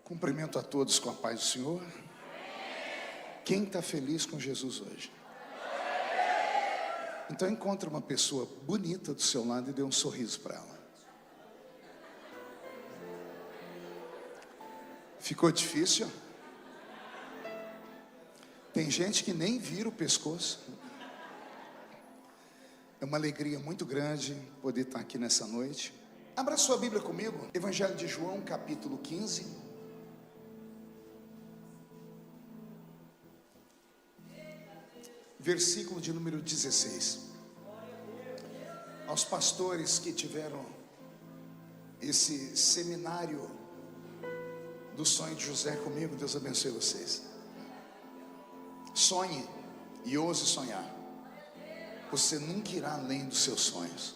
Cumprimento a todos com a paz do Senhor. Quem está feliz com Jesus hoje? Então encontre uma pessoa bonita do seu lado e dê um sorriso para ela. Ficou difícil? Tem gente que nem vira o pescoço. É uma alegria muito grande poder estar aqui nessa noite. Abra sua Bíblia comigo, Evangelho de João, capítulo 15. Versículo de número 16. Aos pastores que tiveram esse seminário do sonho de José comigo, Deus abençoe vocês. Sonhe e ouse sonhar. Você nunca irá além dos seus sonhos.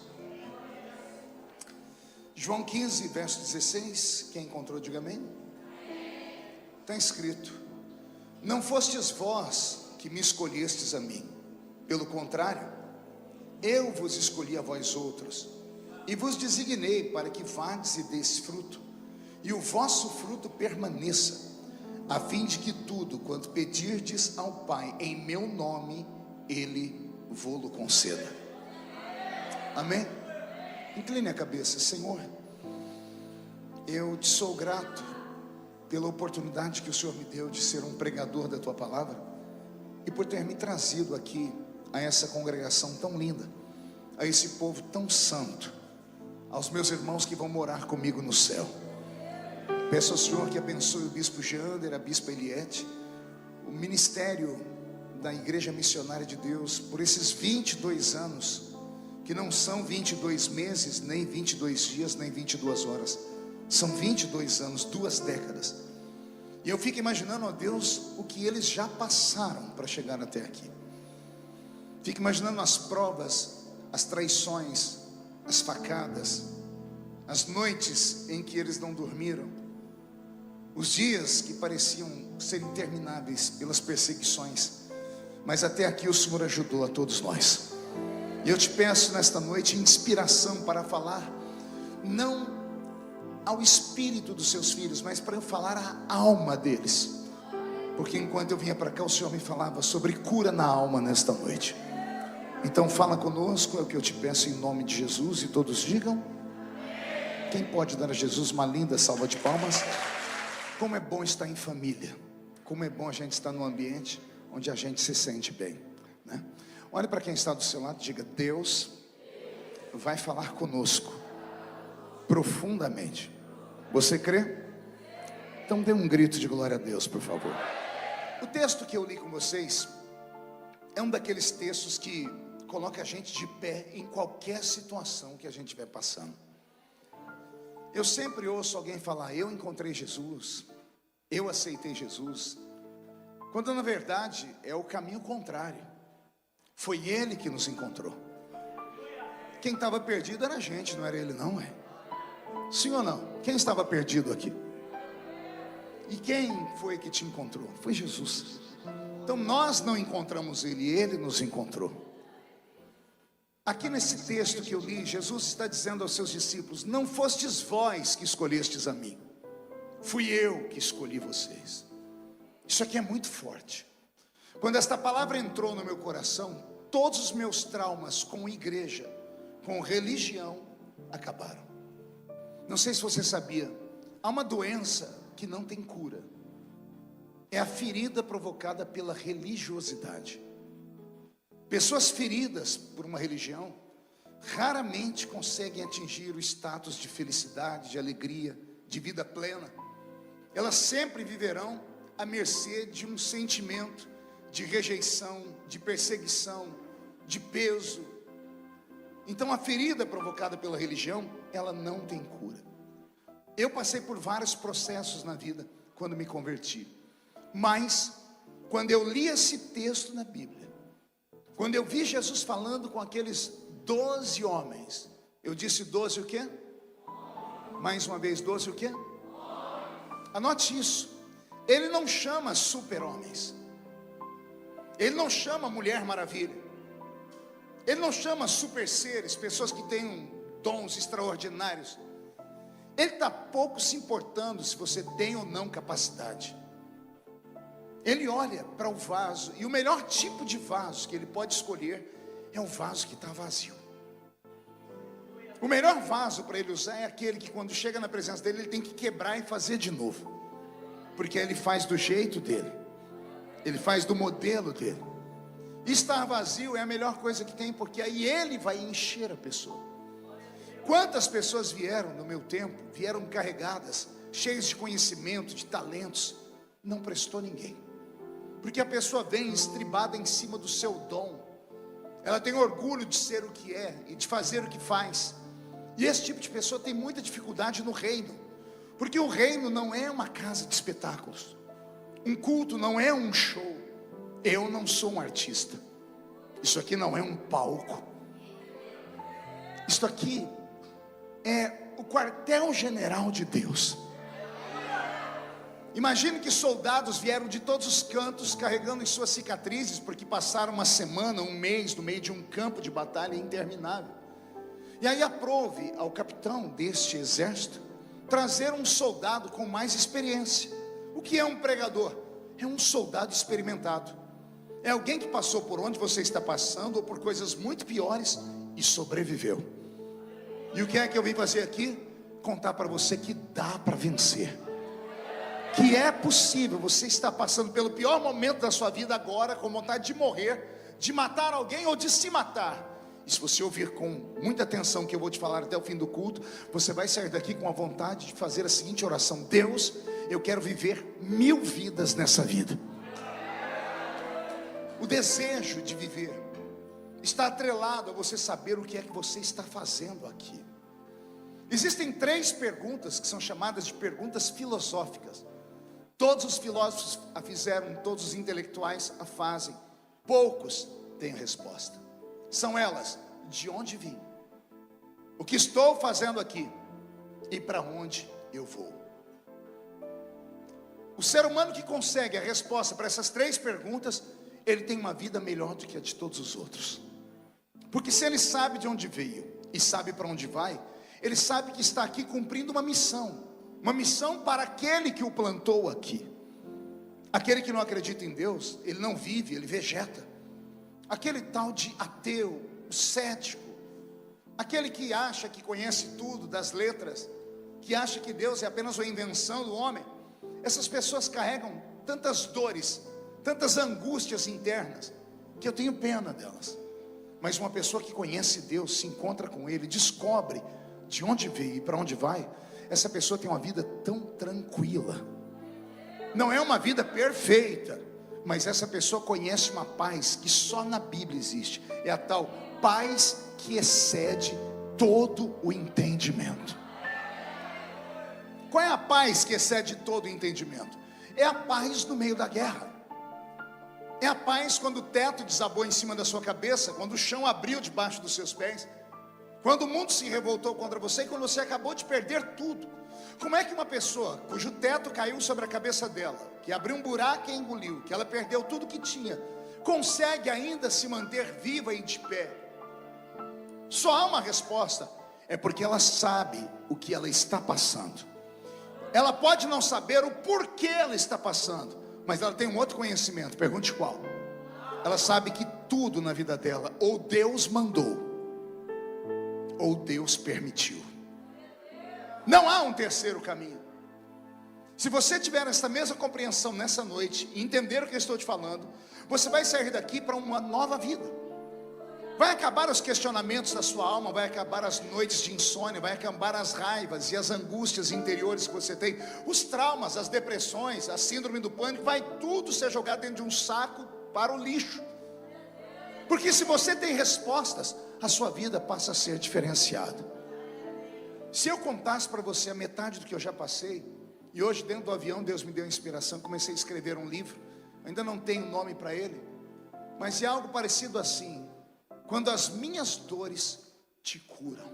João 15, verso 16. Quem encontrou, diga amém. Está escrito: não fostes vós que me escolhestes a mim, pelo contrário, eu vos escolhi a vós outros, e vos designei para que vades e deis fruto, e o vosso fruto permaneça, a fim de que tudo quanto pedirdes ao Pai em meu nome, Ele vô-lo conceda. Amém? Incline a cabeça. Senhor, eu te sou grato pela oportunidade que o Senhor me deu de ser um pregador da tua palavra, e por ter me trazido aqui a essa congregação tão linda, a esse povo tão santo, aos meus irmãos que vão morar comigo no céu. Peço ao Senhor que abençoe o bispo Jeander, a bispa Eliette, o ministério da Igreja Missionária de Deus, por esses 22 anos, que não são 22 meses, nem 22 dias, nem 22 horas, são 22 anos, 2 décadas. E eu fico imaginando, ó Deus, o que eles já passaram para chegar até aqui. Fico imaginando as provas, as traições, as facadas, as noites em que eles não dormiram, os dias que pareciam ser intermináveis pelas perseguições, mas até aqui o Senhor ajudou a todos nós. E eu te peço nesta noite inspiração para falar, não ao espírito dos seus filhos, mas para eu falar à alma deles, porque enquanto eu vinha para cá, o Senhor me falava sobre cura na alma nesta noite. Então fala conosco, é o que eu te peço em nome de Jesus, e todos digam. Quem pode dar a Jesus uma linda salva de palmas? Como é bom estar em família, como é bom a gente estar num ambiente onde a gente se sente bem, né? Olhe para quem está do seu lado e diga: Deus vai falar conosco profundamente. Você crê? Então dê um grito de glória a Deus, por favor. O texto que eu li com vocês é um daqueles textos que coloca a gente de pé em qualquer situação que a gente estiver passando. Eu sempre ouço alguém falar: eu encontrei Jesus, eu aceitei Jesus, quando na verdade é o caminho contrário. Foi Ele que nos encontrou. Quem estava perdido era a gente, não era Ele não, é? Sim ou não? Quem estava perdido aqui? E quem foi que te encontrou? Foi Jesus. Então nós não encontramos Ele, Ele nos encontrou. Aqui nesse texto que eu li, Jesus está dizendo aos seus discípulos: não fostes vós que escolhestes a mim, fui eu que escolhi vocês. Isso aqui é muito forte. Quando esta palavra entrou no meu coração, todos os meus traumas com igreja, com religião, acabaram. Não sei se você sabia, há uma doença que não tem cura. É a ferida provocada pela religiosidade. Pessoas feridas por uma religião raramente conseguem atingir o status de felicidade, de alegria, de vida plena. Elas sempre viverão à mercê de um sentimento de rejeição, de perseguição, de peso. Então a ferida provocada pela religião, ela não tem cura. Eu passei por vários processos na vida quando me converti, mas quando eu li esse texto na Bíblia, quando eu vi Jesus falando com aqueles 12 homens, eu disse 12 o quê? Mais uma vez, 12 o quê? Anote isso. Ele não chama super-homens, Ele não chama Mulher Maravilha, Ele não chama super seres, pessoas que têm dons extraordinários. Ele está pouco se importando se você tem ou não capacidade. Ele olha para o vaso, e o melhor tipo de vaso que ele pode escolher é o vaso que está vazio. O melhor vaso para ele usar é aquele que, quando chega na presença dele, ele tem que quebrar e fazer de novo, porque ele faz do jeito dele, ele faz do modelo dele. Estar vazio é a melhor coisa que tem, porque aí ele vai encher a pessoa. Quantas pessoas vieram no meu tempo, vieram carregadas, cheias de conhecimento, de talentos, não prestou ninguém, porque a pessoa vem estribada em cima do seu dom. Ela tem orgulho de ser o que é e de fazer o que faz. E esse tipo de pessoa tem muita dificuldade no reino, porque o reino não é uma casa de espetáculos, um culto não é um show. Eu não sou um artista, isso aqui não é um palco, isso aqui é o quartel-general de Deus. Imagine que soldados vieram de todos os cantos carregando em suas cicatrizes, porque passaram uma semana, um mês no meio de um campo de batalha interminável. E aí aprove ao capitão deste exército trazer um soldado com mais experiência. O que é um pregador? É um soldado experimentado. É alguém que passou por onde você está passando, ou por coisas muito piores, e sobreviveu. E o que é que eu vim fazer aqui? Contar para você que dá para vencer, que é possível. Você está passando pelo pior momento da sua vida agora, com vontade de morrer, de matar alguém ou de se matar. E se você ouvir com muita atenção o que eu vou te falar até o fim do culto, você vai sair daqui com a vontade de fazer a seguinte oração: Deus, eu quero viver 1000 vidas nessa vida. O desejo de viver está atrelado a você saber o que é que você está fazendo aqui. Existem 3 perguntas que são chamadas de perguntas filosóficas. Todos os filósofos a fizeram, todos os intelectuais a fazem, poucos têm a resposta. São elas: de onde vim, o que estou fazendo aqui e para onde eu vou. O ser humano que consegue a resposta para essas 3 perguntas, ele tem uma vida melhor do que a de todos os outros. Porque se ele sabe de onde veio e sabe para onde vai, ele sabe que está aqui cumprindo uma missão para aquele que o plantou aqui. Aquele que não acredita em Deus, ele não vive, ele vegeta. Aquele tal de ateu, o cético, aquele que acha que conhece tudo das letras, que acha que Deus é apenas uma invenção do homem. Essas pessoas carregam tantas dores, tantas angústias internas, que eu tenho pena delas. Mas uma pessoa que conhece Deus, se encontra com Ele, descobre de onde veio e para onde vai, essa pessoa tem uma vida tão tranquila. Não é uma vida perfeita, mas essa pessoa conhece uma paz que só na Bíblia existe. É a tal paz que excede todo o entendimento. Qual é a paz que excede todo o entendimento? É a paz no meio da guerra. É a paz quando o teto desabou em cima da sua cabeça, quando o chão abriu debaixo dos seus pés, quando o mundo se revoltou contra você e quando você acabou de perder tudo. Como é que uma pessoa cujo teto caiu sobre a cabeça dela, que abriu um buraco e engoliu, que ela perdeu tudo que tinha, consegue ainda se manter viva e de pé? Só há uma resposta: é porque ela sabe o que ela está passando. Ela pode não saber o porquê ela está passando, mas ela tem um outro conhecimento. Pergunte qual? Ela sabe que tudo na vida dela, ou Deus mandou, ou Deus permitiu. Não há um terceiro caminho. Se você tiver essa mesma compreensão nessa noite e entender o que eu estou te falando, você vai sair daqui para uma nova vida. Vai acabar os questionamentos da sua alma, vai acabar as noites de insônia, vai acabar as raivas e as angústias interiores que você tem, os traumas, as depressões, a síndrome do pânico, vai tudo ser jogado dentro de um saco para o lixo. Porque se você tem respostas, a sua vida passa a ser diferenciada. Se eu contasse para você a metade do que eu já passei, e hoje dentro do avião Deus me deu a inspiração, comecei a escrever um livro, ainda não tenho nome para ele, mas é algo parecido assim: quando as minhas dores te curam.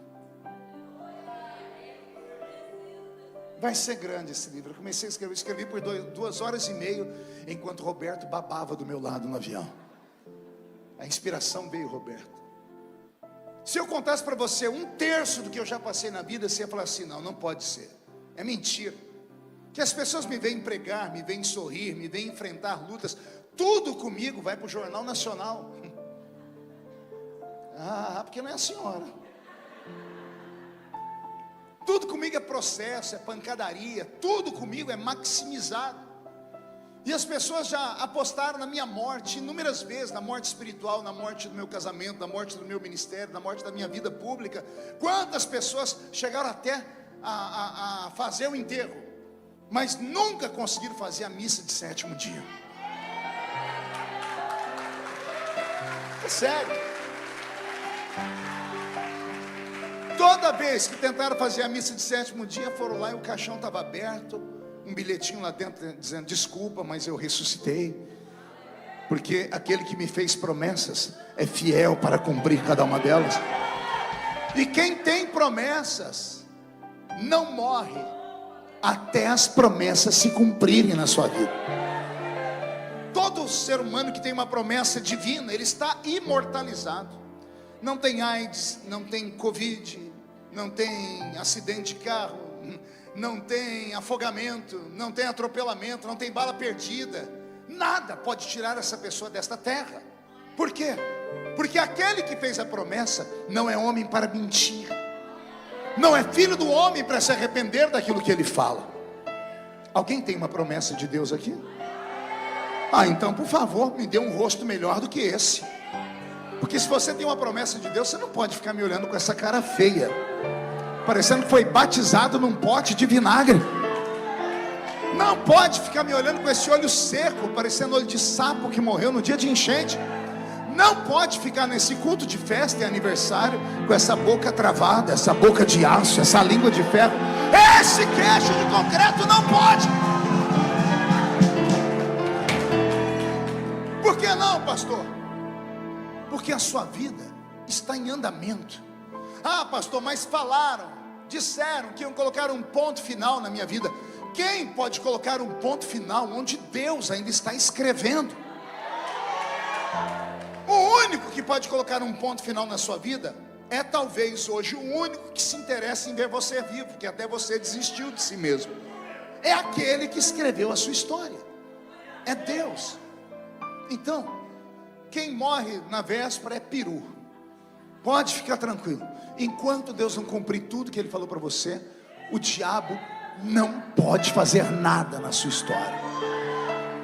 Vai ser grande esse livro. Eu comecei a escrevi por 2 horas e meia, enquanto Roberto babava do meu lado no avião. A inspiração veio, Roberto. Se eu contasse para você 1/3 do que eu já passei na vida, você ia falar assim: não, não pode ser, é mentira. Que as pessoas me veem pregar, me veem sorrir, me veem enfrentar lutas, tudo comigo vai para o Jornal Nacional. Ah, porque não é a senhora. Tudo comigo é processo, é pancadaria, tudo comigo é maximizado. E as pessoas já apostaram na minha morte inúmeras vezes, na morte espiritual, na morte do meu casamento, na morte do meu ministério, na morte da minha vida pública. Quantas pessoas chegaram até a fazer o enterro, mas nunca conseguiram fazer a missa de 7º dia. É sério. Toda vez que tentaram fazer a missa de 7º dia, foram lá e o caixão estava aberto, um bilhetinho lá dentro dizendo: desculpa, mas eu ressuscitei, porque aquele que me fez promessas é fiel para cumprir cada uma delas. E quem tem promessas não morre até as promessas se cumprirem na sua vida. Todo ser humano que tem uma promessa divina, ele está imortalizado. Não tem AIDS, não tem Covid, não tem acidente de carro, não tem afogamento, não tem atropelamento, não tem bala perdida. Nada pode tirar essa pessoa desta terra. Por quê? Porque aquele que fez a promessa não é homem para mentir, não é filho do homem para se arrepender daquilo que ele fala. Alguém tem uma promessa de Deus aqui? Ah, então por favor, me dê um rosto melhor do que esse. Porque se você tem uma promessa de Deus, você não pode ficar me olhando com essa cara feia, parecendo que foi batizado num pote de vinagre. Não pode ficar me olhando com esse olho seco, parecendo olho de sapo que morreu no dia de enchente. Não pode ficar nesse culto de festa e aniversário com essa boca travada, essa boca de aço, essa língua de ferro, esse queixo de concreto. Não pode. Por que não, pastor? Porque a sua vida está em andamento. Ah, pastor, mas falaram, disseram que iam colocar um ponto final na minha vida. Quem pode colocar um ponto final onde Deus ainda está escrevendo? O único que pode colocar um ponto final na sua vida é talvez hoje o único que se interessa em ver você vivo, que até você desistiu de si mesmo. É aquele que escreveu a sua história. É Deus. Então, quem morre na véspera é peru. Pode ficar tranquilo. Enquanto Deus não cumprir tudo que Ele falou para você, o diabo não pode fazer nada na sua história.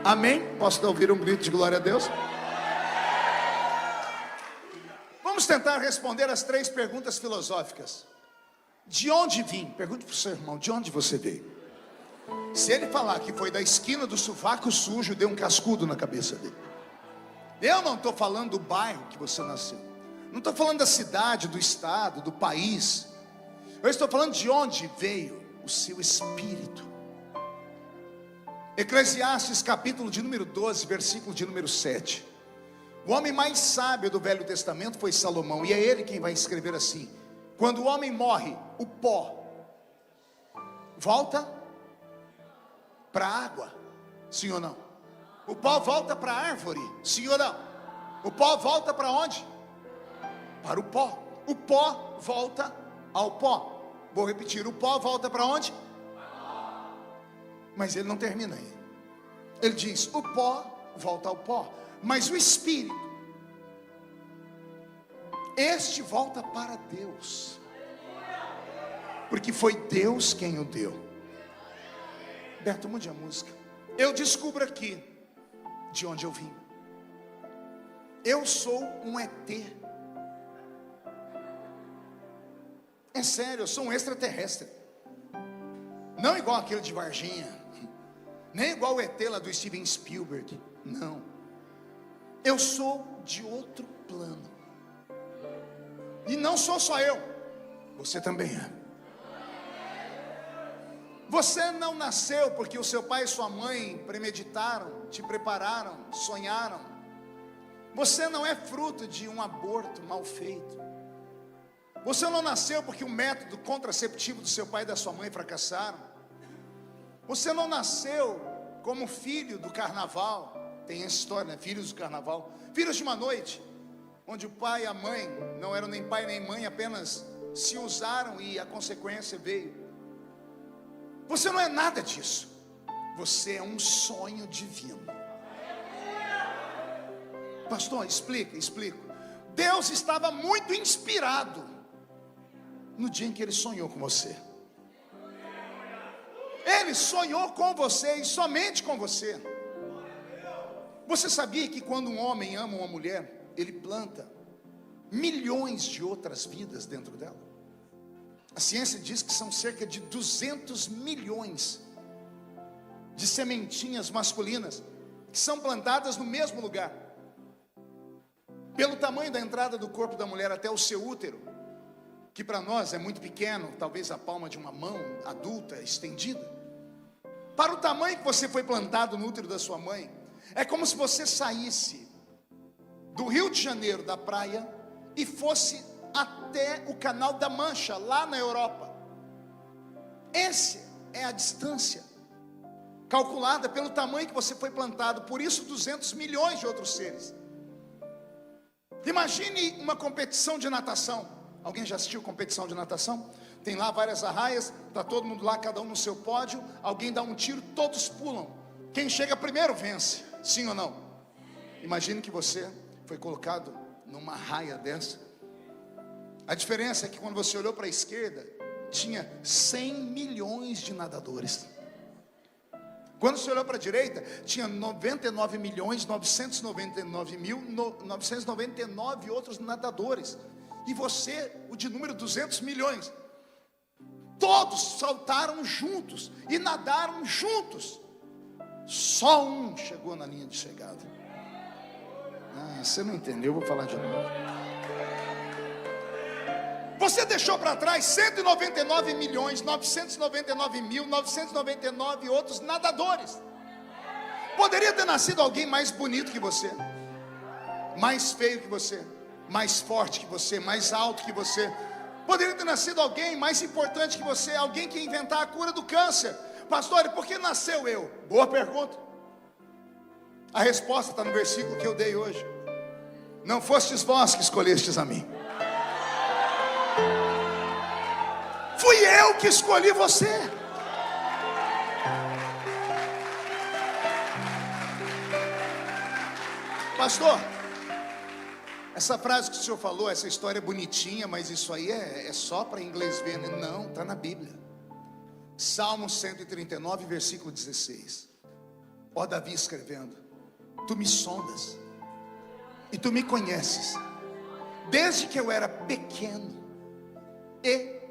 Amém? Posso ouvir um grito de glória a Deus? Vamos tentar responder as 3 perguntas filosóficas. De onde vim? Pergunte para o seu irmão: de onde você veio? Se ele falar que foi da esquina do sovaco sujo, dê um cascudo na cabeça dele. Eu não estou falando do bairro que você nasceu, não estou falando da cidade, do estado, do país. Eu estou falando de onde veio o seu espírito. Eclesiastes capítulo de número 12, versículo de número 7. O homem mais sábio do Velho Testamento foi Salomão, e é ele quem vai escrever assim: quando o homem morre, o pó volta para a água, sim ou não? O pó volta para a árvore, sim ou não? O pó volta para onde? Para o pó. O pó volta ao pó. Vou repetir: o pó volta para onde? Mas ele não termina aí. Ele diz: o pó volta ao pó, mas o espírito, este volta para Deus, porque foi Deus quem o deu. Beto, mude a música. Eu descubro aqui de onde eu vim. Eu sou um ET. É sério, eu sou um extraterrestre. Não igual aquele de Varginha, nem igual o ET lá do Steven Spielberg. Não. Eu sou de outro plano. E não sou só eu, você também é. Você não nasceu porque o seu pai e sua mãe premeditaram, te prepararam, sonharam. Você não é fruto de um aborto mal feito. Você não nasceu porque o método contraceptivo do seu pai e da sua mãe fracassaram. Você não nasceu como filho do carnaval. Tem essa história, né? Filhos do carnaval, filhos de uma noite. onde o pai e a mãe não eram nem pai nem mãe, apenas se usaram e a consequência veio. Você não é nada disso. Você é um sonho divino. Pastor, explico. Deus estava muito inspirado no dia em que Ele sonhou com você. Ele sonhou com você e somente com você. Você sabia que quando um homem ama uma mulher, ele planta milhões de outras vidas dentro dela? A ciência diz que são cerca de 200 milhões de sementinhas masculinas que são plantadas no mesmo lugar. Pelo tamanho da entrada do corpo da mulher até o seu útero, que para nós é muito pequeno, talvez a palma de uma mão adulta estendida, para o tamanho que você foi plantado no útero da sua mãe, é como se você saísse do Rio de Janeiro, da praia, e fosse até o Canal da Mancha, lá na Europa. Essa é a distância calculada pelo tamanho que você foi plantado. Por isso 200 milhões de outros seres. Imagine uma competição de natação. Alguém já assistiu competição de natação? Tem lá várias arraias, está todo mundo lá, cada um no seu pódio. Alguém dá um tiro, todos pulam. Quem chega primeiro vence, sim ou não? Imagine que você foi colocado numa raia dessa. A diferença é que quando você olhou para a esquerda, tinha 100 milhões de nadadores. Quando você olhou para a direita, tinha 99.999.999 outros nadadores. E você, o de número 200 milhões. Todos saltaram juntos e nadaram juntos. Só um chegou na linha de chegada. Você não entendeu, eu vou falar de novo. Você deixou para trás 199.999.999 outros nadadores. Poderia ter nascido alguém mais bonito que você, mais feio que você, mais forte que você, mais alto que você. Poderia ter nascido alguém mais importante que você, alguém que ia inventar a cura do câncer. Pastor, e por que nasceu eu? Boa pergunta. A resposta está no versículo que eu dei hoje. Não fostes vós que escolhestes a mim, fui eu que escolhi você. Pastor, essa frase que o senhor falou, essa história é bonitinha, mas isso aí é só para inglês ver, né? Não, está na Bíblia. Salmo 139, versículo 16. Ó Davi escrevendo: tu me sondas e tu me conheces, desde que eu era pequeno e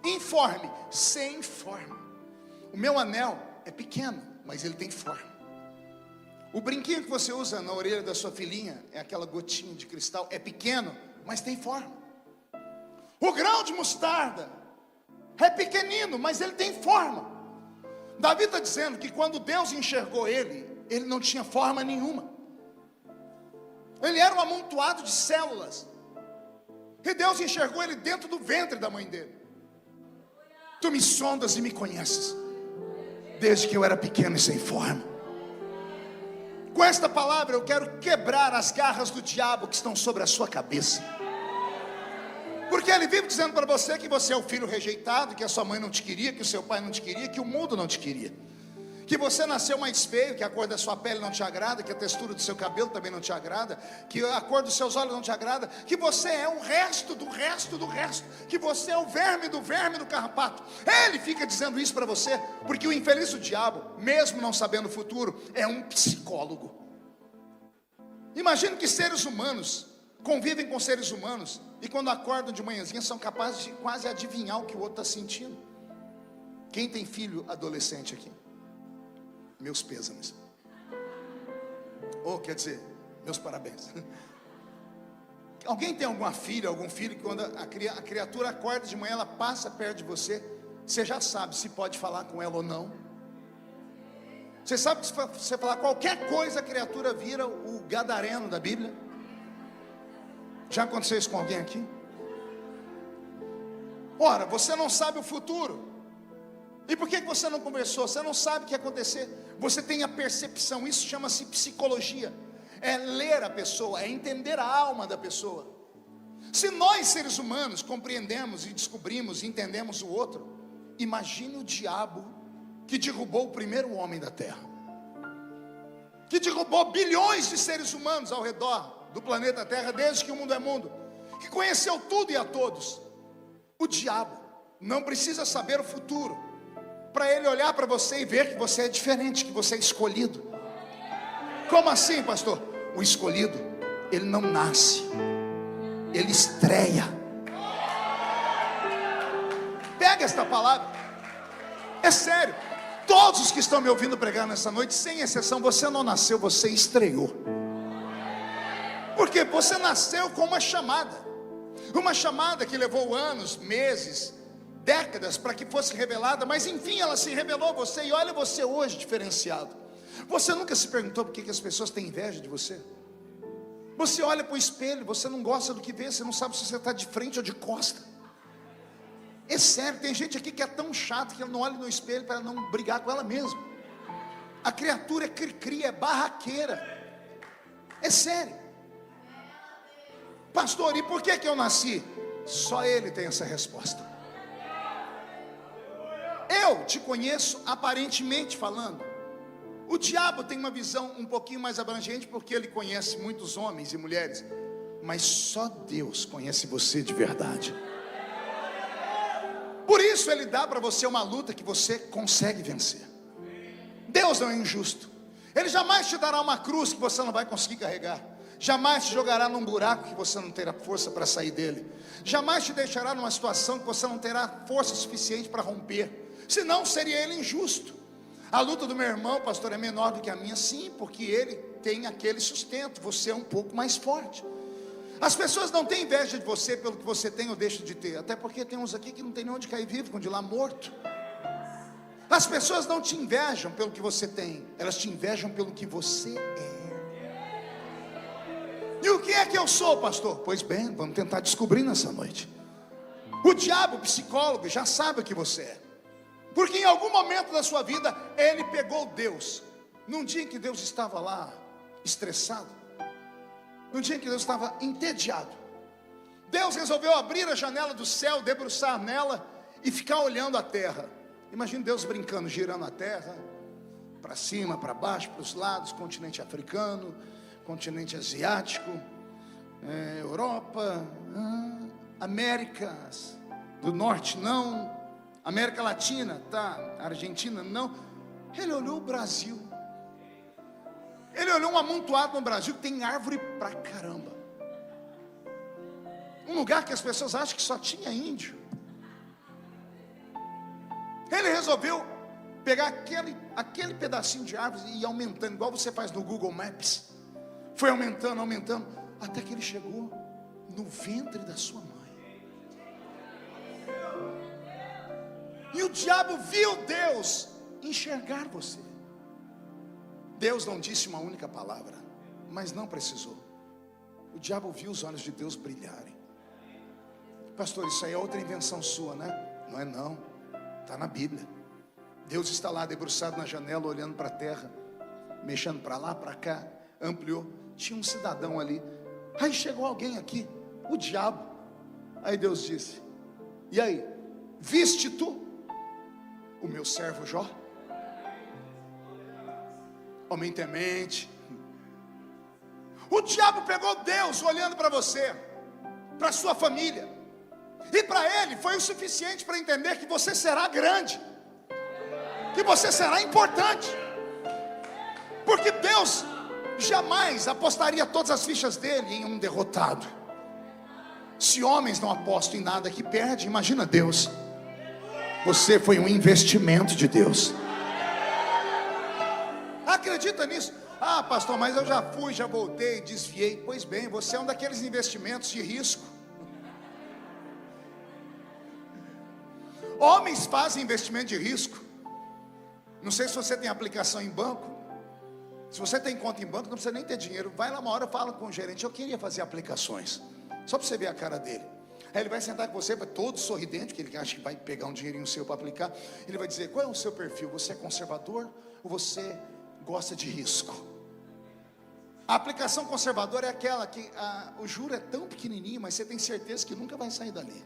informe, sem forma. O meu anel é pequeno, mas ele tem forma. O brinquinho que você usa na orelha da sua filhinha, é aquela gotinha de cristal, é pequeno, mas tem forma. O grão de mostarda é pequenino, mas ele tem forma. Davi está dizendo que quando Deus enxergou ele não tinha forma nenhuma. Ele era um amontoado de células. E Deus enxergou ele dentro do ventre da mãe dele. Tu me sondas e me conheces, desde que eu era pequeno e sem forma. Com esta palavra eu quero quebrar as garras do diabo que estão sobre a sua cabeça. Porque ele vive dizendo para você que você é o filho rejeitado, que a sua mãe não te queria, que o seu pai não te queria, que o mundo não te queria, que você nasceu mais feio, que a cor da sua pele não te agrada, que a textura do seu cabelo também não te agrada, que a cor dos seus olhos não te agrada, que você é o resto do resto do resto, que você é o verme do carrapato. Ele fica dizendo isso para você, porque o infeliz do diabo, mesmo não sabendo o futuro, é um psicólogo. Imagine que seres humanos convivem com seres humanos e quando acordam de manhãzinha são capazes de quase adivinhar o que o outro está sentindo. Quem tem filho adolescente aqui? Meus pêsames. Quer dizer, meus parabéns. Alguém tem alguma filha, algum filho que quando a criatura acorda de manhã, ela passa perto de você, você já sabe se pode falar com ela ou não? Você sabe que se você falar qualquer coisa, a criatura vira o gadareno da Bíblia? Já aconteceu isso com alguém aqui? Ora, você não sabe o futuro. E por que você não conversou? Você não sabe o que ia acontecer. Você tem a percepção, isso chama-se psicologia. é ler a pessoa, é entender a alma da pessoa. Se nós seres humanos compreendemos e descobrimos e entendemos o outro, imagine o diabo que derrubou o primeiro homem da terra, que derrubou bilhões de seres humanos ao redor do planeta Terra, desde que o mundo é mundo, que conheceu tudo e a todos. O diabo não precisa saber o futuro para ele olhar para você e ver que você é diferente, que você é escolhido. Como assim, pastor? O escolhido, ele não nasce, ele estreia. Pega esta palavra, é sério. Todos os que estão me ouvindo pregar nessa noite, sem exceção, você não nasceu, você estreou. Porque você nasceu com uma chamada que levou anos, meses, décadas para que fosse revelada, mas enfim ela se revelou a você, e olha você hoje diferenciado. Você nunca se perguntou por que as pessoas têm inveja de você? Você olha para o espelho, você não gosta do que vê, você não sabe se você está de frente ou de costa. É sério, tem gente aqui que é tão chato que ela não olha no espelho para não brigar com ela mesma. A criatura é cri-cri, é barraqueira. É sério. Pastor, e por que eu nasci? Só ele tem essa resposta. Eu te conheço aparentemente falando. O diabo tem uma visão um pouquinho mais abrangente, porque ele conhece muitos homens e mulheres, mas só Deus conhece você de verdade. Por isso ele dá para você uma luta que você consegue vencer. Deus não é injusto. Ele jamais te dará uma cruz que você não vai conseguir carregar. Jamais te jogará num buraco que você não terá força para sair dele. Jamais te deixará numa situação que você não terá força suficiente para romper. Senão seria ele injusto. A luta do meu irmão, pastor, é menor do que a minha, sim, porque ele tem aquele sustento, você é um pouco mais forte. As pessoas não têm inveja de você pelo que você tem ou deixa de ter, até porque tem uns aqui que não tem nem onde cair vivo, ficam de lá morto. As pessoas não te invejam pelo que você tem, elas te invejam pelo que você é. E o que é que eu sou, pastor? Pois bem, vamos tentar descobrir nessa noite. O diabo, o psicólogo, já sabe o que você é, porque em algum momento da sua vida ele pegou Deus, num dia em que Deus estava lá estressado, num dia em que Deus estava entediado. Deus resolveu abrir a janela do céu, debruçar nela e ficar olhando a terra. Imagina Deus brincando, girando a terra para cima, para baixo, para os lados, continente africano, continente asiático, Europa, Américas do Norte não, América Latina, tá, Argentina não. Ele olhou o Brasil. Ele olhou um amontoado no Brasil que tem árvore pra caramba. Um lugar que as pessoas acham que só tinha índio. Ele resolveu pegar aquele pedacinho de árvore e ir aumentando, igual você faz no Google Maps. Foi aumentando, até que ele chegou no ventre da sua mãe. E o diabo viu Deus enxergar você. Deus não disse uma única palavra, mas não precisou. O diabo viu os olhos de Deus brilharem. Pastor, isso aí é outra invenção sua, né? Não é não, está na Bíblia. Deus está lá debruçado na janela, olhando para a terra, mexendo para lá, para cá, ampliou. Tinha um cidadão ali. Aí chegou alguém aqui, o diabo. Aí Deus disse: e aí, viste tu o meu servo Jó? Homem temente. O diabo pegou Deus olhando para você, para sua família, e para ele foi o suficiente para entender que você será grande, que você será importante, porque Deus jamais apostaria todas as fichas dele em um derrotado. Se homens não apostam em nada que perde, imagina Deus. Você foi um investimento de Deus. Acredita nisso? Ah, pastor, mas eu já fui, já voltei, desviei. Pois bem, você é um daqueles investimentos de risco. Homens fazem investimento de risco. Não sei se você tem aplicação em banco. Se você tem conta em banco, não precisa nem ter dinheiro. Vai lá uma hora, fala com o gerente: eu queria fazer aplicações. Só para você ver a cara dele. Aí ele vai sentar com você, vai todo sorridente, porque ele acha que vai pegar um dinheirinho seu para aplicar. Ele vai dizer: qual é o seu perfil? Você é conservador ou você gosta de risco? A aplicação conservadora é aquela que o juro é tão pequenininho, mas você tem certeza que nunca vai sair dali.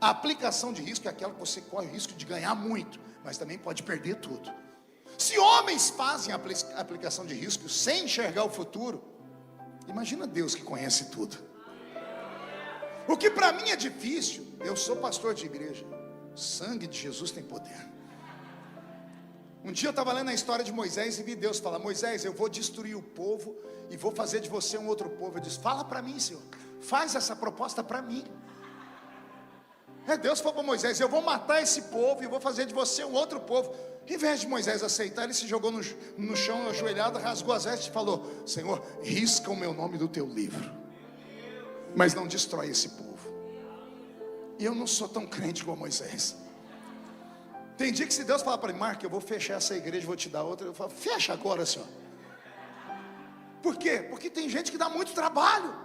A aplicação de risco é aquela que você corre o risco de ganhar muito, mas também pode perder tudo. Se homens fazem a aplicação de risco sem enxergar o futuro, imagina Deus que conhece tudo. O que para mim é difícil, eu sou pastor de igreja, o sangue de Jesus tem poder. Um dia eu estava lendo a história de Moisés e vi Deus falar: Moisés, eu vou destruir o povo e vou fazer de você um outro povo. Eu disse: fala para mim, Senhor, faz essa proposta para mim. Deus falou para Moisés: eu vou matar esse povo e vou fazer de você um outro povo. Em vez de Moisés aceitar, ele se jogou no chão, ajoelhado, rasgou as vestes e falou: Senhor, risca o meu nome do teu livro, mas não destrói esse povo. E eu não sou tão crente como Moisés. Tem dia que se Deus falar para mim: Marco, eu vou fechar essa igreja, vou te dar outra, eu falo: fecha agora, Senhor. Por quê? Porque tem gente que dá muito trabalho.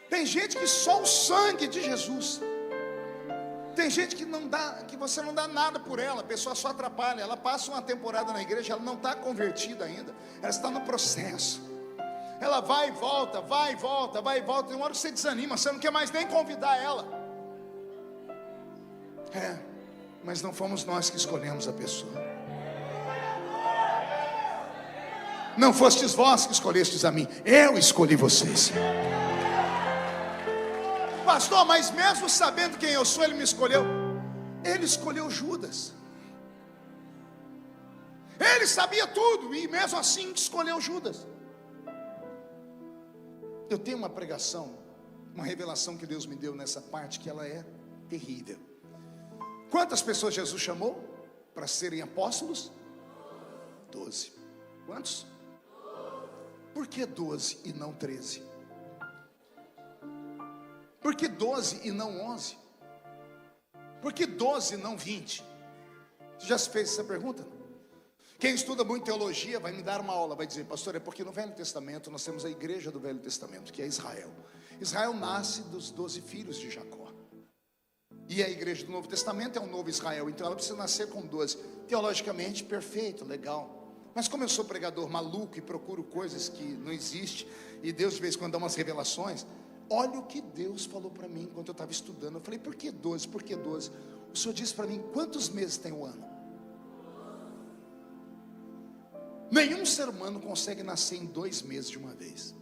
Tem gente que só o sangue de Jesus. Tem gente que não dá, que você não dá nada por ela, a pessoa só atrapalha. Ela passa uma temporada na igreja, ela não está convertida ainda, ela está no processo. Ela vai e volta, vai e volta, vai e volta. Tem uma hora que você desanima, você não quer mais nem convidar ela. Mas não fomos nós que escolhemos a pessoa. Não fostes vós que escolhestes a mim, eu escolhi vocês. Pastor, mas mesmo sabendo quem eu sou, ele me escolheu. Ele escolheu Judas. Ele sabia tudo e mesmo assim escolheu Judas. Eu tenho uma pregação, uma revelação que Deus me deu nessa parte, que ela é terrível. Quantas pessoas Jesus chamou para serem apóstolos? 12. Quantos? Por que 12 e não 13? Por que 12 e não 11? Por que 12 e não 20? Você já se fez essa pergunta? Quem estuda muito teologia vai me dar uma aula, vai dizer: pastor, é porque no Velho Testamento nós temos a igreja do Velho Testamento, que é Israel. Israel nasce dos 12 filhos de Jacó. E a igreja do Novo Testamento é um novo Israel, então ela precisa nascer com 12. Teologicamente, perfeito, legal. Mas como eu sou pregador maluco e procuro coisas que não existem, e Deus de vez em quando dá umas revelações, olha o que Deus falou para mim enquanto eu estava estudando. Eu falei: por que 12? Por que 12? O Senhor disse para mim: quantos meses tem o ano? Nenhum ser humano consegue nascer em 2 meses de uma vez.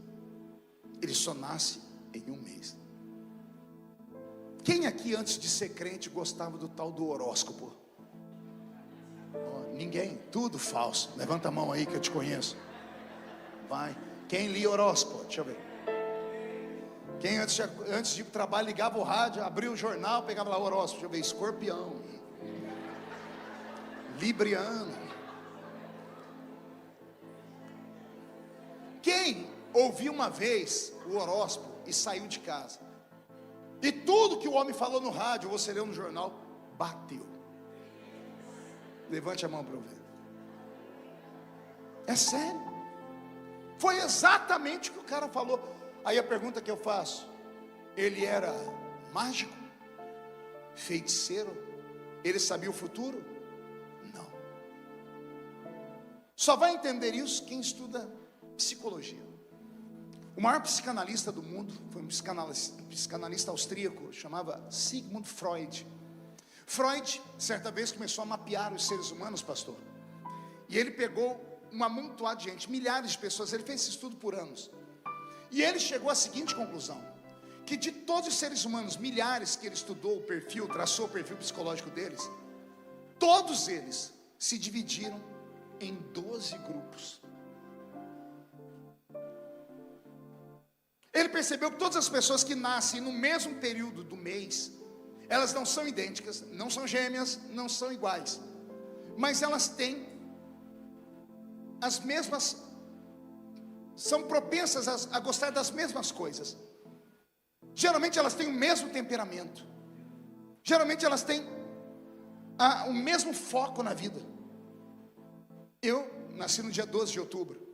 Ele só nasce em 1 mês. Quem aqui antes de ser crente gostava do tal do horóscopo? Ninguém, tudo falso. Levanta a mão aí que eu te conheço. Vai. Quem lia horóscopo? Deixa eu ver. Quem antes de ir para o trabalho ligava o rádio, abria o jornal, pegava lá o horóscopo. Deixa eu ver: Escorpião, Libriano. Quem ouviu uma vez o horóscopo e saiu de casa, e tudo que o homem falou no rádio, você leu no jornal, bateu? Levante a mão para eu ver. É sério. Foi exatamente o que o cara falou. Aí a pergunta que eu faço: ele era mágico? Feiticeiro? Ele sabia o futuro? Não. Só vai entender isso quem estuda psicologia. O maior psicanalista do mundo foi um psicanalista austríaco, chamava Sigmund Freud. Freud, certa vez, começou a mapear os seres humanos, pastor. E ele pegou um amontoado de gente, milhares de pessoas. Ele fez esse estudo por anos. E ele chegou à seguinte conclusão: que de todos os seres humanos, milhares que ele estudou o perfil, traçou o perfil psicológico deles, todos eles se dividiram em 12 grupos. Ele percebeu que todas as pessoas que nascem no mesmo período do mês, elas não são idênticas, não são gêmeas, não são iguais, mas elas têm as mesmas, são propensas a gostar das mesmas coisas. Geralmente elas têm o mesmo temperamento, geralmente elas têm o mesmo foco na vida. Eu nasci no dia 12 de outubro,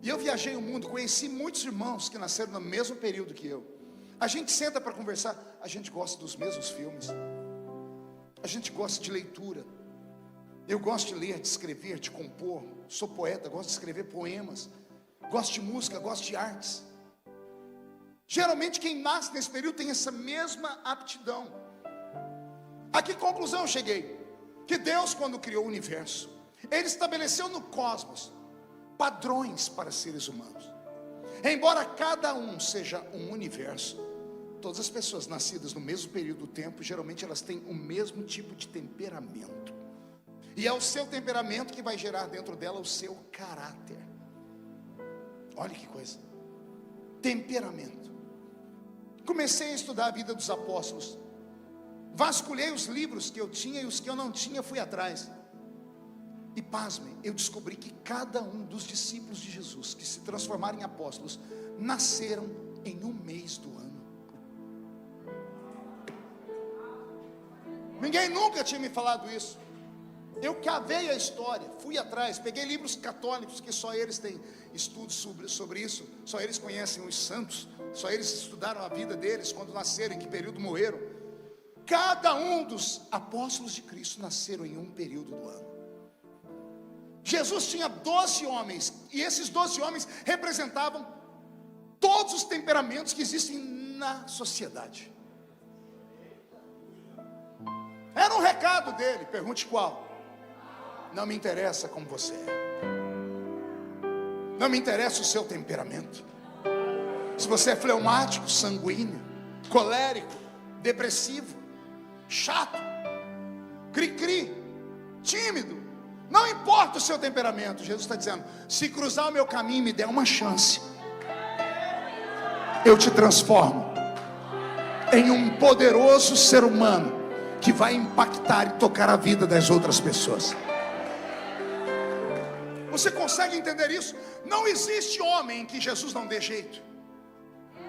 e eu viajei o mundo, conheci muitos irmãos que nasceram no mesmo período que eu. A gente senta para conversar, a gente gosta dos mesmos filmes, a gente gosta de leitura, Eu gosto de ler, de escrever, de compor. Sou poeta, gosto de escrever poemas. Gosto de música, gosto de artes. Geralmente quem nasce nesse período tem essa mesma aptidão. A que conclusão eu cheguei? Que Deus, quando criou o universo, Ele estabeleceu no cosmos padrões para seres humanos. Embora cada um seja um universo, todas as pessoas nascidas no mesmo período do tempo, geralmente elas têm o mesmo tipo de temperamento. E é o seu temperamento que vai gerar dentro dela o seu caráter. Olha que coisa. Temperamento. Comecei a estudar a vida dos apóstolos. Vasculhei os livros que eu tinha e os que eu não tinha, fui atrás. E pasmem, eu descobri que cada um dos discípulos de Jesus que se transformaram em apóstolos nasceram em um mês do ano. Ninguém nunca tinha me falado isso. Eu cavei a história, fui atrás, peguei livros católicos que só eles têm estudos sobre isso, só eles conhecem os santos, só eles estudaram a vida deles, quando nasceram, em que período morreram. Cada um dos apóstolos de Cristo nasceram em um período do ano. Jesus tinha 12 homens, e esses 12 homens representavam todos os temperamentos que existem na sociedade. Era um recado dele, pergunte qual. Não me interessa como você é. Não me interessa o seu temperamento. Se você é fleumático, sanguíneo, colérico, depressivo, chato, cri-cri, tímido, não importa o seu temperamento. Jesus está dizendo: se cruzar o meu caminho e me der uma chance, eu te transformo em um poderoso ser humano que vai impactar e tocar a vida das outras pessoas. Você consegue entender isso? Não existe homem em que Jesus não dê jeito.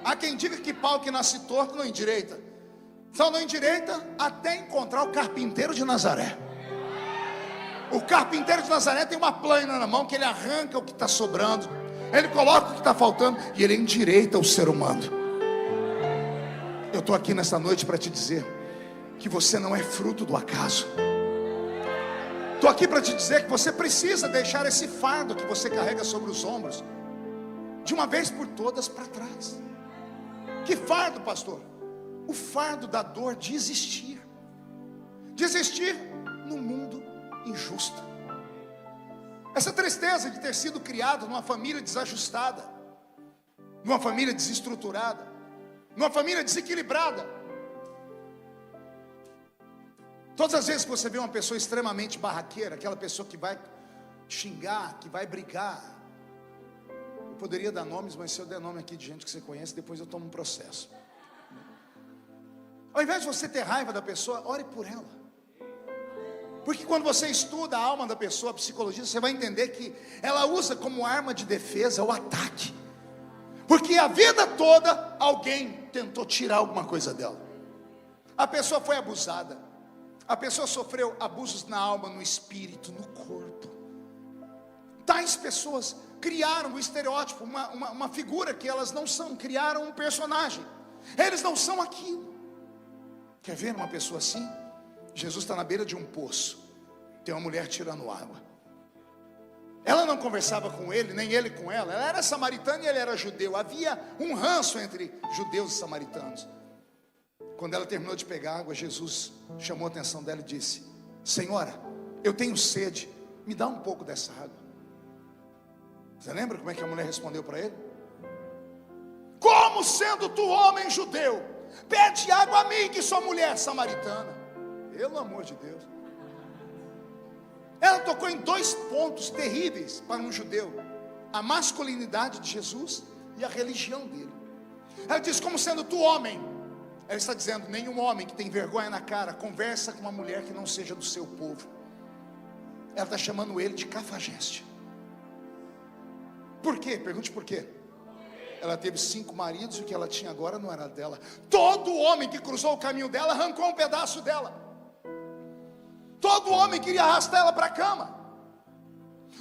Há quem diga que pau que nasce torto não endireita. Só não endireita até encontrar o carpinteiro de Nazaré. O carpinteiro de Nazaré tem uma plana na mão que ele arranca o que está sobrando, ele coloca o que está faltando e ele endireita o ser humano. Eu estou aqui nesta noite para te dizer que você não é fruto do acaso. Estou aqui para te dizer que você precisa deixar esse fardo que você carrega sobre os ombros, de uma vez por todas, para trás. Que fardo, pastor? O fardo da dor de existir. De existir num mundo injusto. Essa tristeza de ter sido criado numa família desajustada, numa família desestruturada, numa família desequilibrada. Todas as vezes que você vê uma pessoa extremamente barraqueira, aquela pessoa que vai xingar, que vai brigar, eu poderia dar nomes, mas se eu der nome aqui de gente que você conhece, depois eu tomo um processo. Ao invés de você ter raiva da pessoa, ore por ela. Porque quando você estuda a alma da pessoa, a psicologia, você vai entender que ela usa como arma de defesa o ataque. Porque a vida toda alguém tentou tirar alguma coisa dela. A pessoa foi abusada. A pessoa sofreu abusos na alma, no espírito, no corpo. Tais pessoas criaram um estereótipo, uma figura que elas não são. Criaram um personagem. Eles não são aquilo. Quer ver uma pessoa assim? Jesus está na beira de um poço. Tem uma mulher tirando água. Ela não conversava com ele, nem ele com ela. Ela era samaritana e ele era judeu. Havia um ranço entre judeus e samaritanos. Quando ela terminou de pegar água, Jesus chamou a atenção dela e disse: Senhora, eu tenho sede, me dá um pouco dessa água. Você lembra como é que a mulher respondeu para ele? Como sendo tu homem judeu, pede água a mim que sou mulher samaritana? Pelo amor de Deus. Ela tocou em dois pontos terríveis para um judeu: a masculinidade de Jesus e a religião dele. Ela diz: como sendo tu homem. Ela está dizendo: nenhum homem que tem vergonha na cara conversa com uma mulher que não seja do seu povo. Ela está chamando ele de cafajeste. Por quê? Pergunte por quê. Ela teve 5 maridos e o que ela tinha agora não era dela. Todo homem que cruzou o caminho dela arrancou um pedaço dela. Todo homem queria arrastar ela para a cama.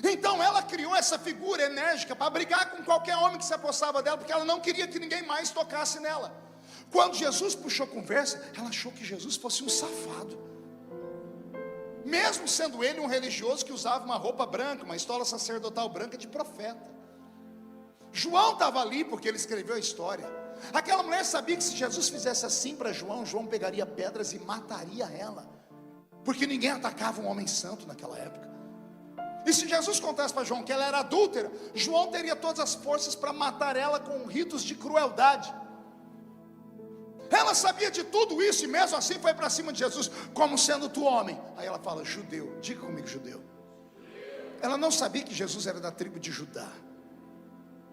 Então ela criou essa figura enérgica para brigar com qualquer homem que se apossava dela, porque ela não queria que ninguém mais tocasse nela. Quando Jesus puxou conversa, ela achou que Jesus fosse um safado. mesmo sendo ele um religioso que usava uma roupa branca, uma estola sacerdotal branca de profeta. João estava ali porque ele escreveu a história. Aquela mulher sabia que se Jesus fizesse assim para João, João pegaria pedras e mataria ela, porque ninguém atacava um homem santo naquela época. E se Jesus contasse para João que ela era adúltera, João teria todas as forças para matar ela com ritos de crueldade. Ela sabia de tudo isso e mesmo assim foi para cima de Jesus, como sendo tu homem. Aí ela fala, judeu, diga comigo, judeu. Ela não sabia que Jesus era da tribo de Judá.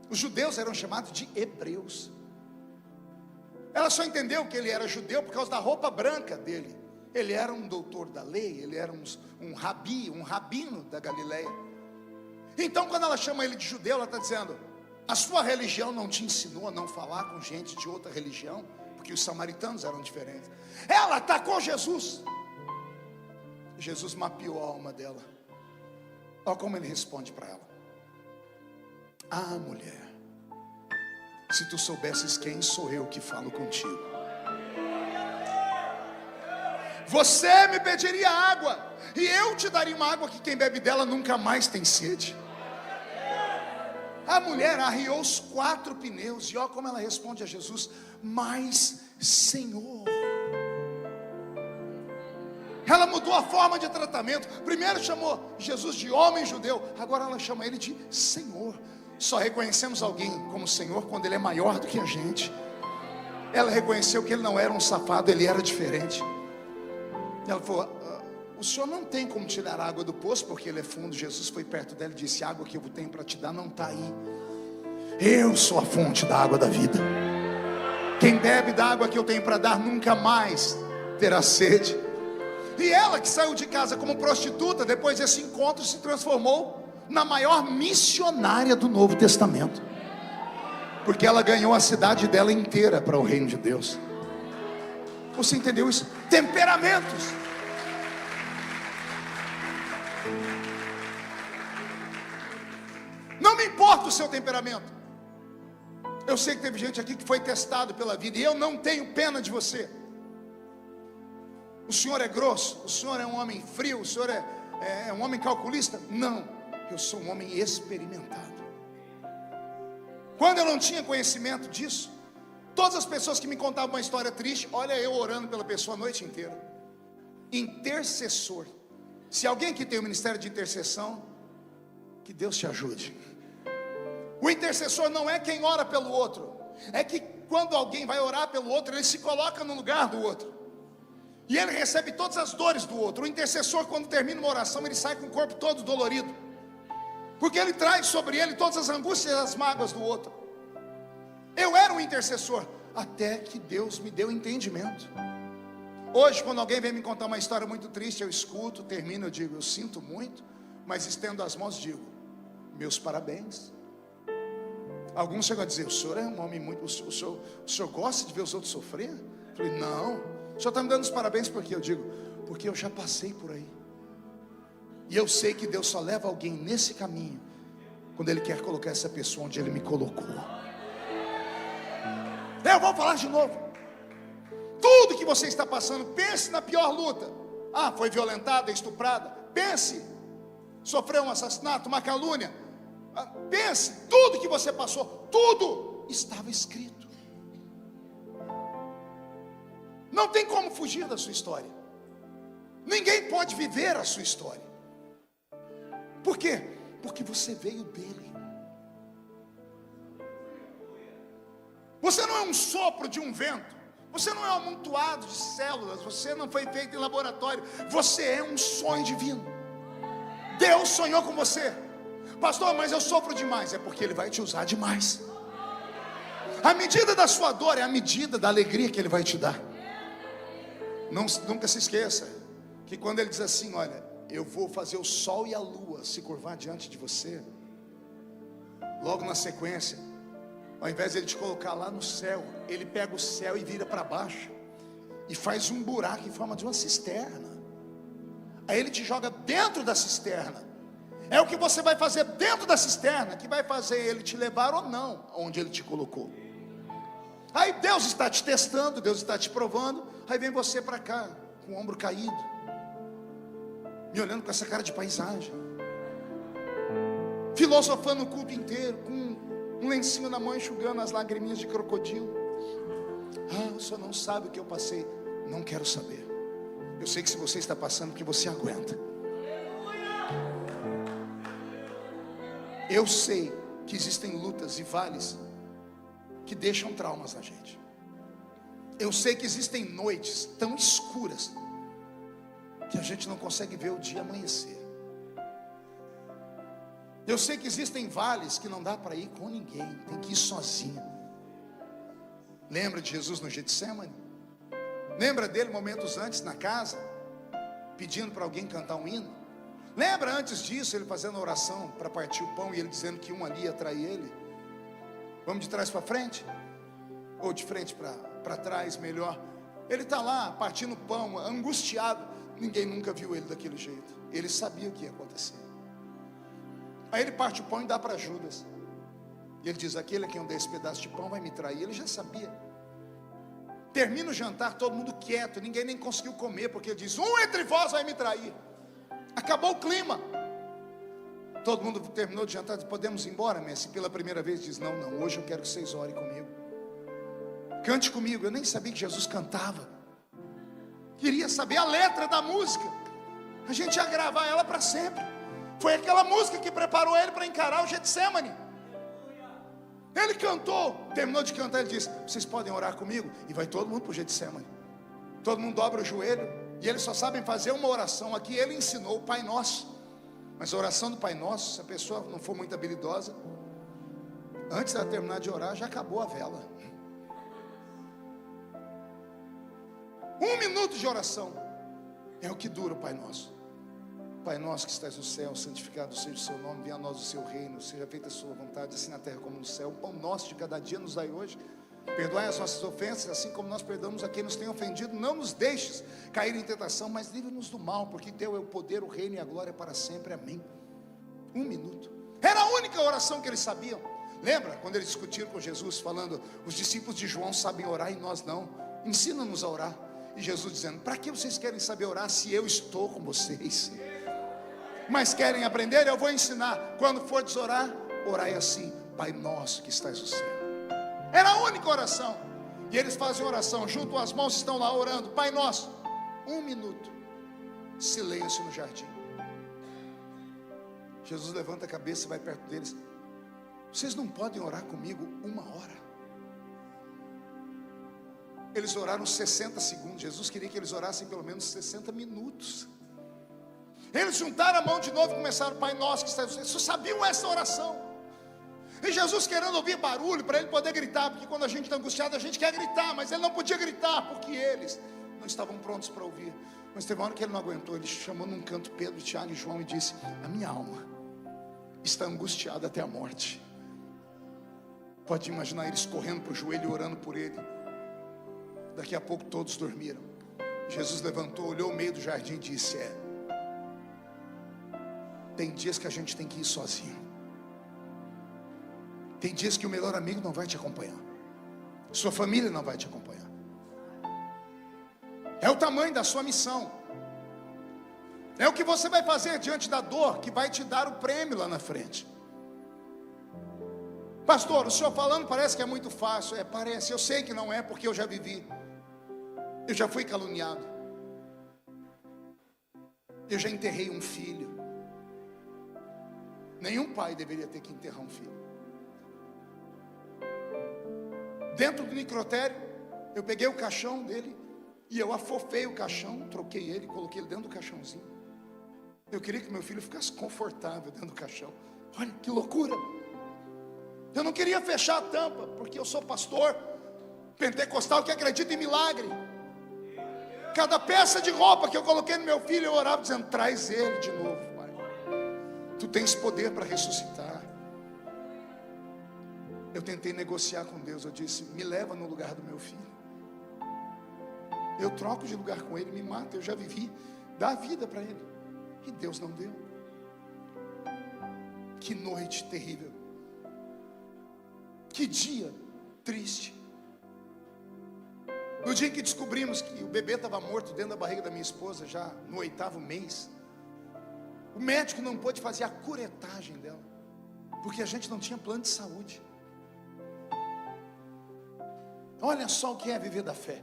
Os judeus eram chamados de hebreus. Ela só entendeu que ele era judeu por causa da roupa branca dele. Ele era um doutor da lei, ele era um rabi, um rabino da Galileia. Então quando ela chama ele de judeu, ela está dizendo, a sua religião não te ensinou a não falar com gente de outra religião, porque os samaritanos eram diferentes. Ela atacou Jesus. Jesus mapeou a alma dela. Olha como ele responde para ela. Ah, mulher, se tu soubesses quem sou eu que falo contigo, você me pediria água, e eu te daria uma água que quem bebe dela nunca mais tem sede. A mulher arriou os 4 pneus, e olha como ela responde a Jesus, mas Senhor. Ela mudou a forma de tratamento. Primeiro chamou Jesus de homem judeu, agora ela chama ele de Senhor. Só reconhecemos alguém como Senhor quando ele é maior do que a gente. Ela reconheceu que ele não era um safado, ele era diferente. Ela falou, o senhor não tem como tirar a água do poço porque ele é fundo. Jesus foi perto dela e disse, a água que eu tenho para te dar não está aí. Eu sou a fonte da água da vida. Quem bebe da água que eu tenho para dar nunca mais terá sede. E ela que saiu de casa como prostituta, depois desse encontro se transformou na maior missionária do Novo Testamento, porque ela ganhou a cidade dela inteira para o reino de Deus. Você entendeu isso? Temperamentos. Não me importa o seu temperamento. Eu sei que teve gente aqui que foi testado pela vida, e eu não tenho pena de você. O senhor é grosso, o senhor é um homem frio, o senhor é um homem calculista? Não, eu sou um homem experimentado. Quando eu não tinha conhecimento disso, todas as pessoas que me contavam uma história triste, olha eu orando pela pessoa a noite inteira. Intercessor. Se alguém aqui tem o ministério de intercessão, que Deus te ajude. O intercessor não é quem ora pelo outro, é que quando alguém vai orar pelo outro, ele se coloca no lugar do outro, e ele recebe todas as dores do outro. O intercessor, quando termina uma oração, ele sai com o corpo todo dolorido, porque ele traz sobre ele todas as angústias e as mágoas do outro. Eu era um intercessor, até que Deus me deu entendimento. Hoje, quando alguém vem me contar uma história muito triste, eu escuto, termino, eu digo, eu sinto muito, mas estendo as mãos e digo, meus parabéns. Alguns chegam a dizer, o senhor é um homem muito, o senhor gosta de ver os outros sofrer? Eu falei, não, o senhor está me dando os parabéns porque eu digo, porque eu já passei por aí. E eu sei que Deus só leva alguém nesse caminho quando Ele quer colocar essa pessoa onde Ele me colocou. Eu vou falar de novo. Tudo que você está passando, pense na pior luta. Ah, foi violentada, estuprada. Pense, sofreu um assassinato, uma calúnia. Pense, tudo que você passou, tudo estava escrito. Não tem como fugir da sua história. Ninguém pode viver a sua história. Por quê? Porque você veio dele. Você não é um sopro de um vento. Você não é um amontoado de células. Você não foi feito em laboratório. Você é um sonho divino. Deus sonhou com você. Pastor, mas eu sofro demais. É porque Ele vai te usar demais. A medida da sua dor é a medida da alegria que Ele vai te dar. Nunca se esqueça que quando Ele diz assim, olha, eu vou fazer o sol e a lua se curvar diante de você, logo na sequência, ao invés de Ele te colocar lá no céu, Ele pega o céu e vira para baixo e faz um buraco em forma de uma cisterna. Aí Ele te joga dentro da cisterna. É o que você vai fazer dentro da cisterna que vai fazer Ele te levar ou não onde Ele te colocou. Aí Deus está te testando, Deus está te provando. Aí vem você para cá com o ombro caído. me olhando com essa cara de paisagem, filosofando o culto inteiro, com um lencinho na mão, enxugando as lagriminhas de crocodilo. O senhor não sabe o que eu passei. Não quero saber. Eu sei que se você está passando, que você aguenta. Eu sei que existem lutas e vales que deixam traumas na gente. Eu sei que existem noites tão escuras que a gente não consegue ver o dia amanhecer. Eu sei que existem vales que não dá para ir com ninguém, tem que ir sozinho. Lembra de Jesus no Getsemane? Lembra dele momentos antes na casa, pedindo para alguém cantar um hino? Lembra antes disso, ele fazendo a oração para partir o pão e ele dizendo que um ali ia trair ele? Vamos de trás para frente? Ou de frente para trás, melhor. Ele está lá partindo o pão, angustiado. Ninguém nunca viu ele daquele jeito. Ele sabia o que ia acontecer. Aí ele parte o pão e dá para Judas. E ele diz: aquele a quem eu dei esse pedaço de pão vai me trair. Ele já sabia. Termina o jantar, todo mundo quieto, ninguém nem conseguiu comer, porque ele diz: um entre vós vai me trair. Acabou o clima. Todo mundo terminou de jantar, diz: podemos ir embora, Messi? Pela primeira vez diz: não, hoje eu quero que vocês orem comigo. Cante comigo. Eu nem sabia que Jesus cantava. Queria saber a letra da música. A gente ia gravar ela para sempre. Foi aquela música que preparou ele para encarar o Getsemane. Ele cantou, terminou de cantar, ele disse: vocês podem orar comigo? E vai todo mundo para o Getsemane. Todo mundo dobra o joelho. E eles só sabem fazer uma oração. Aqui ele ensinou o Pai Nosso. Mas a oração do Pai Nosso, se a pessoa não for muito habilidosa, antes de ela terminar de orar, já acabou a vela. 1 minuto de oração é o que dura o Pai Nosso. Pai nosso que estás no céu, santificado seja o seu nome, venha a nós o seu reino, seja feita a sua vontade, assim na terra como no céu. O pão nosso de cada dia nos dai hoje. Perdoai as nossas ofensas, assim como nós perdoamos a quem nos tem ofendido. Não nos deixes cair em tentação, mas livra-nos do mal, porque teu é o poder, o reino e a glória para sempre. Amém. 1 minuto. Era a única oração que eles sabiam. Lembra quando eles discutiram com Jesus, falando: os discípulos de João sabem orar e nós não. Ensina-nos a orar. E Jesus dizendo: para que vocês querem saber orar se eu estou com vocês? Mas querem aprender? Eu vou ensinar. Quando for orar, orai assim: Pai nosso que estás no céu. Era a única oração. E eles fazem oração, juntam as mãos, estão lá orando: Pai nosso. 1 minuto. Silêncio no jardim. Jesus levanta a cabeça e vai perto deles: vocês não podem orar comigo 1 hora? Eles oraram 60 segundos. Jesus queria que eles orassem pelo menos 60 minutos. Eles juntaram a mão de novo e começaram: Pai nosso que está no céu. Vocês sabiam essa oração? E Jesus querendo ouvir barulho para ele poder gritar, porque quando a gente está angustiado a gente quer gritar, mas ele não podia gritar porque eles não estavam prontos para ouvir. Mas teve uma hora que ele não aguentou. Ele chamou num canto Pedro, Tiago e João e disse: a minha alma está angustiada até a morte. Pode imaginar eles correndo para o joelho e orando por ele. Daqui a pouco todos dormiram. Jesus levantou, olhou o meio do jardim e disse: tem dias que a gente tem que ir sozinho. Tem dias que o melhor amigo não vai te acompanhar. Sua família não vai te acompanhar. É o tamanho da sua missão. É o que você vai fazer diante da dor que vai te dar o prêmio lá na frente. Pastor, o senhor falando parece que é muito fácil. Parece, eu sei que não é, porque eu já vivi. Eu já fui caluniado. Eu já enterrei um filho. Nenhum pai deveria ter que enterrar um filho. Dentro do necrotério, eu peguei o caixão dele e eu afofei o caixão, troquei ele, coloquei ele dentro do caixãozinho. Eu queria que meu filho ficasse confortável dentro do caixão. Olha que loucura. Eu não queria fechar a tampa, porque eu sou pastor pentecostal que acredita em milagre. Cada peça de roupa que eu coloquei no meu filho, eu orava dizendo: traz ele de novo, Pai. Tu tens poder para ressuscitar. Eu tentei negociar com Deus. Eu disse: me leva no lugar do meu filho. Eu troco de lugar com ele, me mata. Eu já vivi, dá a vida para ele. E Deus não deu. Que noite terrível. Que dia triste. No dia em que descobrimos que o bebê estava morto dentro da barriga da minha esposa, já no 8º mês, O médico não pôde fazer a curetagem dela, porque a gente não tinha plano de saúde. Olha só o que é viver da fé.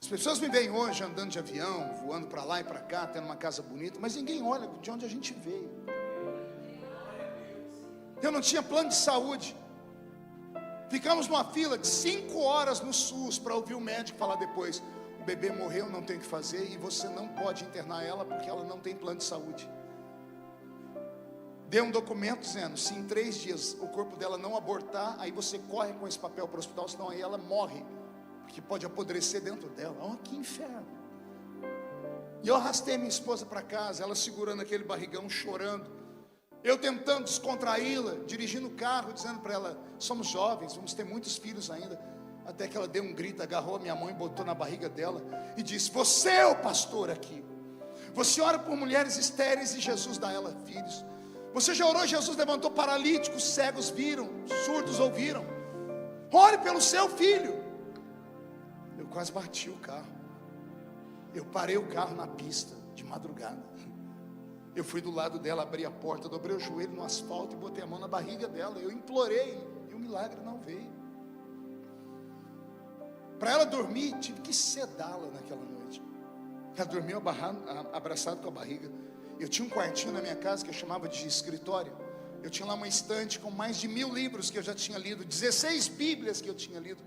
As pessoas me veem hoje andando de avião, voando para lá e para cá, tendo uma casa bonita, mas ninguém olha de onde a gente veio. Eu não tinha plano de saúde. Ficamos numa fila de 5 horas no SUS para ouvir o médico falar depois: o bebê morreu, não tem o que fazer, e você não pode internar ela porque ela não tem plano de saúde. Dê um documento dizendo: se em 3 dias o corpo dela não abortar, aí você corre com esse papel para o hospital, senão aí ela morre, porque pode apodrecer dentro dela. Olha que inferno. E eu arrastei minha esposa para casa, ela segurando aquele barrigão, chorando. Eu tentando descontraí-la, dirigindo o carro, dizendo para ela: somos jovens, vamos ter muitos filhos ainda. Até que ela deu um grito, agarrou a minha mão e botou na barriga dela e disse: você é o pastor aqui. Você ora por mulheres estéreis e Jesus dá a ela filhos. Você já orou, Jesus levantou paralíticos, cegos viram, surdos ouviram. Ore pelo seu filho. Eu quase bati o carro. Eu parei o carro na pista de madrugada. Eu fui do lado dela, abri a porta, dobrei o joelho no asfalto e botei a mão na barriga dela. Eu implorei e o milagre não veio. Para ela dormir, tive que sedá-la naquela noite. Ela dormiu abraçada com a barriga. Eu tinha um quartinho na minha casa que eu chamava de escritório. Eu tinha lá uma estante com mais de 1000 livros que eu já tinha lido, 16 Bíblias que eu tinha lido.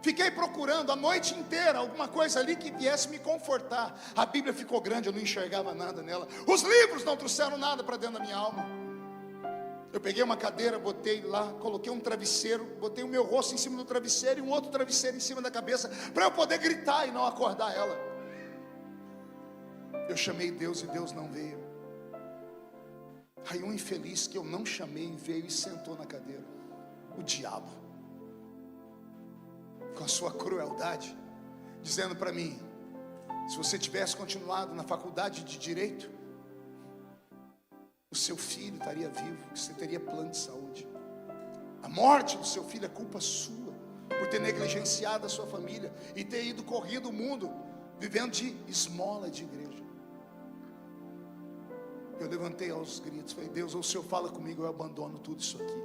Fiquei procurando a noite inteira alguma coisa ali que viesse me confortar. A Bíblia ficou grande, eu não enxergava nada nela. Os livros não trouxeram nada para dentro da minha alma. Eu peguei uma cadeira, botei lá, coloquei um travesseiro, botei o meu rosto em cima do travesseiro e um outro travesseiro em cima da cabeça, para eu poder gritar e não acordar ela. Eu chamei Deus e Deus não veio. Aí um infeliz que eu não chamei veio e sentou na cadeira. O diabo, com a sua crueldade, dizendo para mim: se você tivesse continuado na faculdade de Direito, o seu filho estaria vivo, você teria plano de saúde. A morte do seu filho é culpa sua, por ter negligenciado a sua família e ter ido corrido o mundo, vivendo de esmola de igreja. Eu levantei aos gritos, falei: Deus, ou o Senhor fala comigo, eu abandono tudo isso aqui.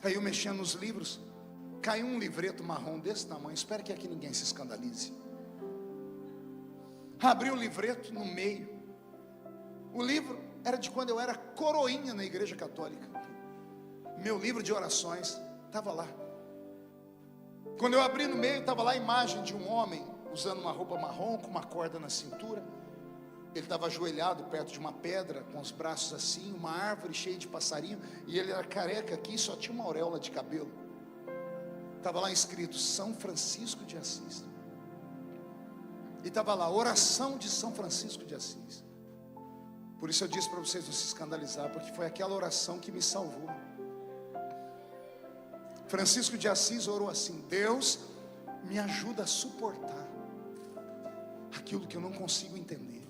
Aí eu mexendo nos livros, caiu um livreto marrom desse tamanho. Espero que aqui ninguém se escandalize. Abri o livreto no meio. O livro era de quando eu era coroinha na igreja católica. Meu livro de orações estava lá. Quando eu abri no meio, estava lá a imagem de um homem usando uma roupa marrom, com uma corda na cintura. Ele estava ajoelhado perto de uma pedra, com os braços assim, uma árvore cheia de passarinho, e ele era careca aqui, só tinha uma auréola de cabelo. Estava lá escrito São Francisco de Assis. E estava lá, oração de São Francisco de Assis. Por isso eu disse para vocês não se escandalizar, porque foi aquela oração que me salvou. Francisco de Assis orou assim: Deus, me ajuda a suportar aquilo que eu não consigo entender.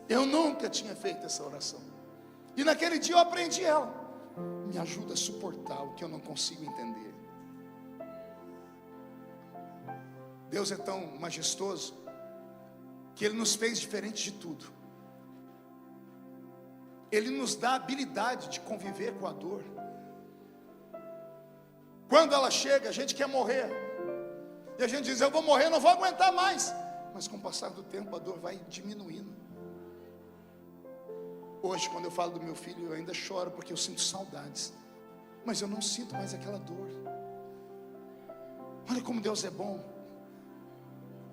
Eu nunca tinha feito essa oração, e naquele dia eu aprendi ela. Me ajuda a suportar o que eu não consigo entender. Deus é tão majestoso que Ele nos fez diferente de tudo. Ele nos dá a habilidade de conviver com a dor. Quando ela chega, a gente quer morrer, e a gente diz: eu vou morrer, não vou aguentar mais. Mas com o passar do tempo a dor vai diminuindo. Hoje, quando eu falo do meu filho, eu ainda choro porque eu sinto saudades, mas eu não sinto mais aquela dor. Olha como Deus é bom,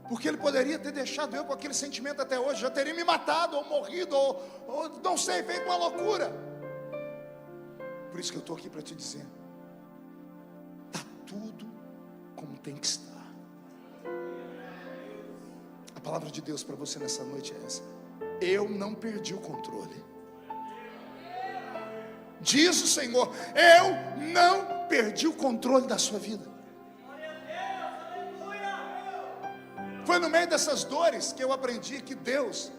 porque Ele poderia ter deixado eu com aquele sentimento até hoje, já teria me matado, ou morrido, ou não sei, feito uma loucura. Por isso que eu estou aqui para te dizer: está tudo como tem que estar. A palavra de Deus para você nessa noite é essa: eu não perdi o controle. Diz o Senhor: eu não perdi o controle da sua vida. Foi no meio dessas dores que eu aprendi que Deus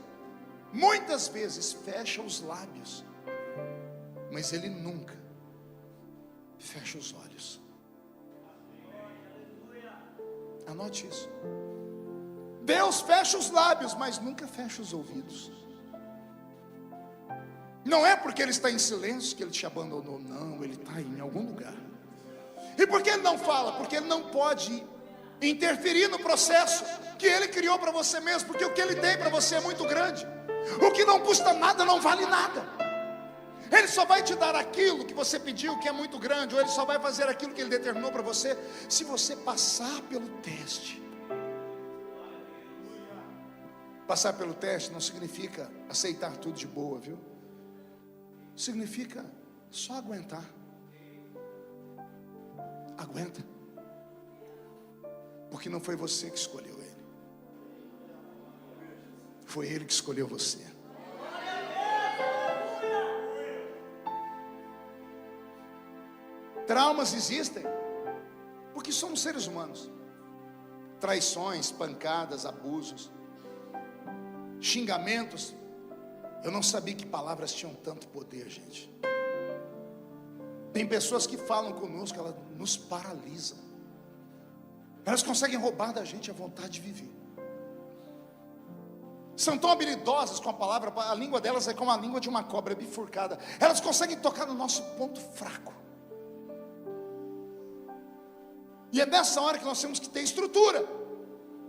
muitas vezes fecha os lábios, mas Ele nunca fecha os olhos. Anote isso. Deus fecha os lábios, mas nunca fecha os ouvidos. Não é porque Ele está em silêncio que Ele te abandonou, não, Ele está em algum lugar. E por que Ele não fala? Porque Ele não pode interferir no processo que Ele criou para você mesmo, porque o que Ele tem para você é muito grande. O que não custa nada não vale nada. Ele só vai te dar aquilo que você pediu, que é muito grande, ou Ele só vai fazer aquilo que Ele determinou para você, se você passar pelo teste. Passar pelo teste não significa aceitar tudo de boa, viu? Significa só aguentar. Aguenta. Porque não foi você que escolheu Ele. Foi Ele que escolheu você. Traumas existem porque somos seres humanos. Traições, pancadas, abusos, xingamentos. Eu não sabia que palavras tinham tanto poder, gente. Tem pessoas que falam conosco, elas nos paralisam. Elas conseguem roubar da gente a vontade de viver. São tão habilidosas com a palavra, a língua delas é como a língua de uma cobra bifurcada. Elas conseguem tocar no nosso ponto fraco. E é nessa hora que nós temos que ter estrutura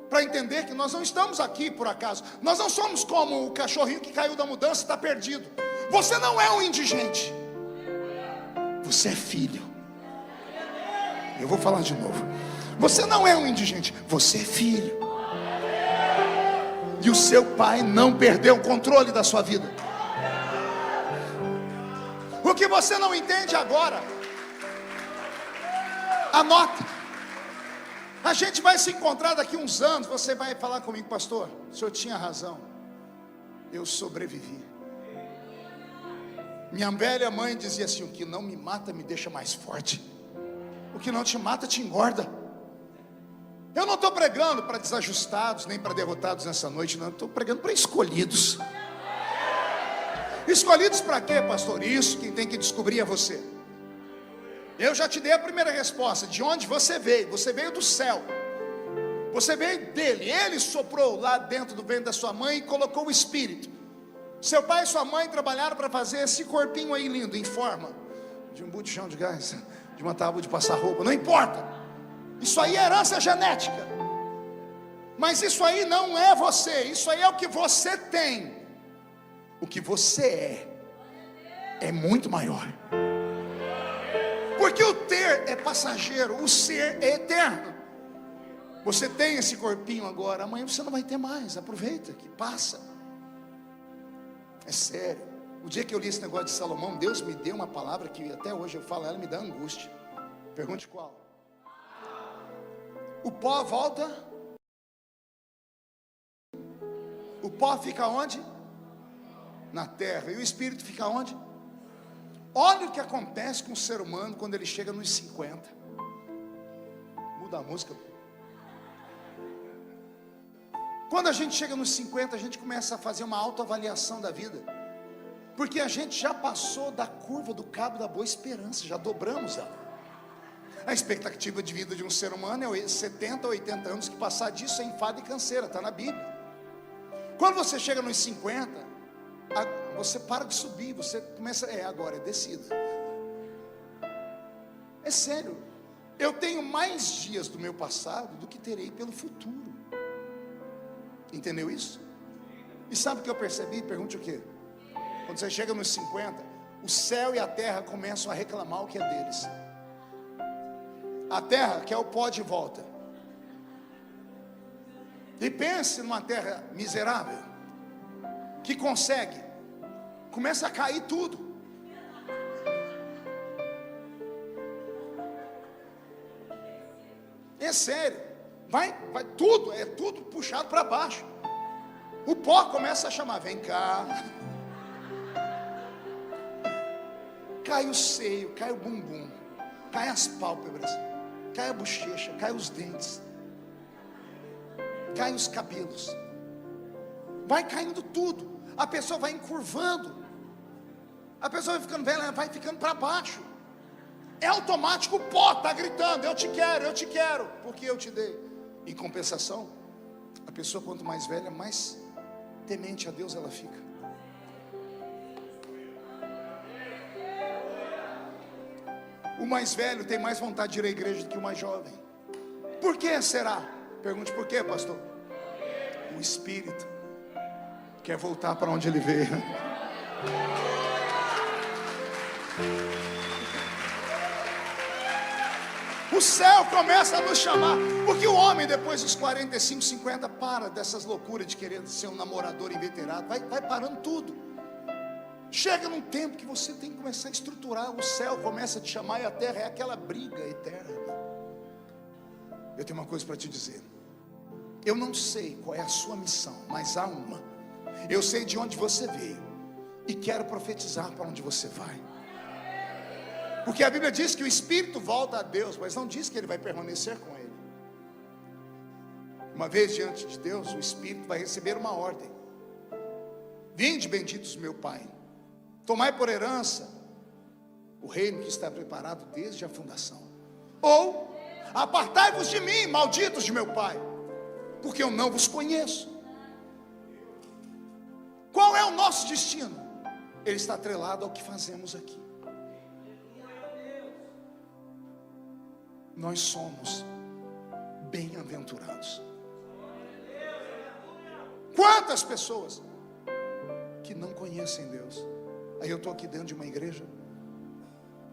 para entender que nós não estamos aqui por acaso. Nós não somos como o cachorrinho que caiu da mudança e está perdido. Você não é um indigente. Você é filho. Eu vou falar de novo. Você não é um indigente. Você é filho. E o seu pai não perdeu o controle da sua vida. O que você não entende agora, anota. A gente vai se encontrar daqui uns anos. Você vai falar comigo: pastor, o senhor tinha razão, eu sobrevivi. Minha velha mãe dizia assim: o que não me mata me deixa mais forte, o que não te mata te engorda. Eu não estou pregando para desajustados, nem para derrotados nessa noite, não. Estou pregando para escolhidos. Escolhidos para quê, pastor? Isso quem tem que descobrir é você. Eu já te dei a primeira resposta. De onde você veio? Você veio do céu. Você veio dele. Ele soprou lá dentro do ventre da sua mãe e colocou o espírito. Seu pai e sua mãe trabalharam para fazer esse corpinho aí lindo, em forma de um botijão de gás, de uma tábua de passar roupa. Não importa. Isso aí é herança genética. Mas isso aí não é você. Isso aí é o que você tem. O que você é muito maior. Porque o ter é passageiro, o ser é eterno. Você tem esse corpinho agora, amanhã você não vai ter mais. Aproveita que passa. É sério. O dia que eu li esse negócio de Salomão, Deus me deu uma palavra que até hoje eu falo, ela me dá angústia. Pergunte qual? O pó volta. O pó fica onde? Na terra. E o espírito fica onde? Olha o que acontece com o ser humano quando ele chega nos 50. Muda a música. Quando a gente chega nos 50, a gente começa a fazer uma autoavaliação da vida. Porque a gente já passou da curva do cabo da boa esperança, já dobramos ela. A expectativa de vida de um ser humano é 70 a 80 anos, que passar disso é enfado e canseira, está na Bíblia. Quando você chega nos 50, você para de subir, você começa, agora é descida. É sério. Eu tenho mais dias do meu passado do que terei pelo futuro. Entendeu isso? E sabe o que eu percebi? Pergunte o quê? Quando você chega nos 50, o céu e a terra começam a reclamar o que é deles. A terra quer o pó de volta. E pense numa terra miserável, que consegue. Começa a cair tudo. É sério. Vai tudo, é tudo puxado para baixo. O pó começa a chamar: vem cá. Cai o seio, cai o bumbum, cai as pálpebras, cai a bochecha, cai os dentes, cai os cabelos. Vai caindo tudo. A pessoa vai encurvando. A pessoa vai ficando velha, vai ficando para baixo. É automático, o pó está gritando: eu te quero, porque eu te dei. Em compensação, a pessoa quanto mais velha, mais temente a Deus ela fica. O mais velho tem mais vontade de ir à igreja do que o mais jovem. Por que será? Pergunte por quê, pastor? O espírito quer voltar para onde ele veio. O céu começa a nos chamar. Porque o homem depois dos 45, 50 para dessas loucuras de querer ser um namorador inveterado. Vai parando tudo. Chega num tempo que você tem que começar a estruturar. O céu começa a te chamar e a terra é aquela briga eterna. Eu tenho uma coisa para te dizer. Eu não sei qual é a sua missão, mas há uma. Eu sei de onde você veio e quero profetizar para onde você vai. Porque a Bíblia diz que o espírito volta a Deus, mas não diz que ele vai permanecer com ele. Uma vez diante de Deus, o espírito vai receber uma ordem: vinde, benditos meu Pai, tomai por herança o reino que está preparado desde a fundação. Ou apartai-vos de mim, malditos de meu Pai, porque eu não vos conheço. Qual é o nosso destino? Ele está atrelado ao que fazemos aqui. Nós somos bem-aventurados. Quantas pessoas que não conhecem Deus? Aí eu estou aqui dentro de uma igreja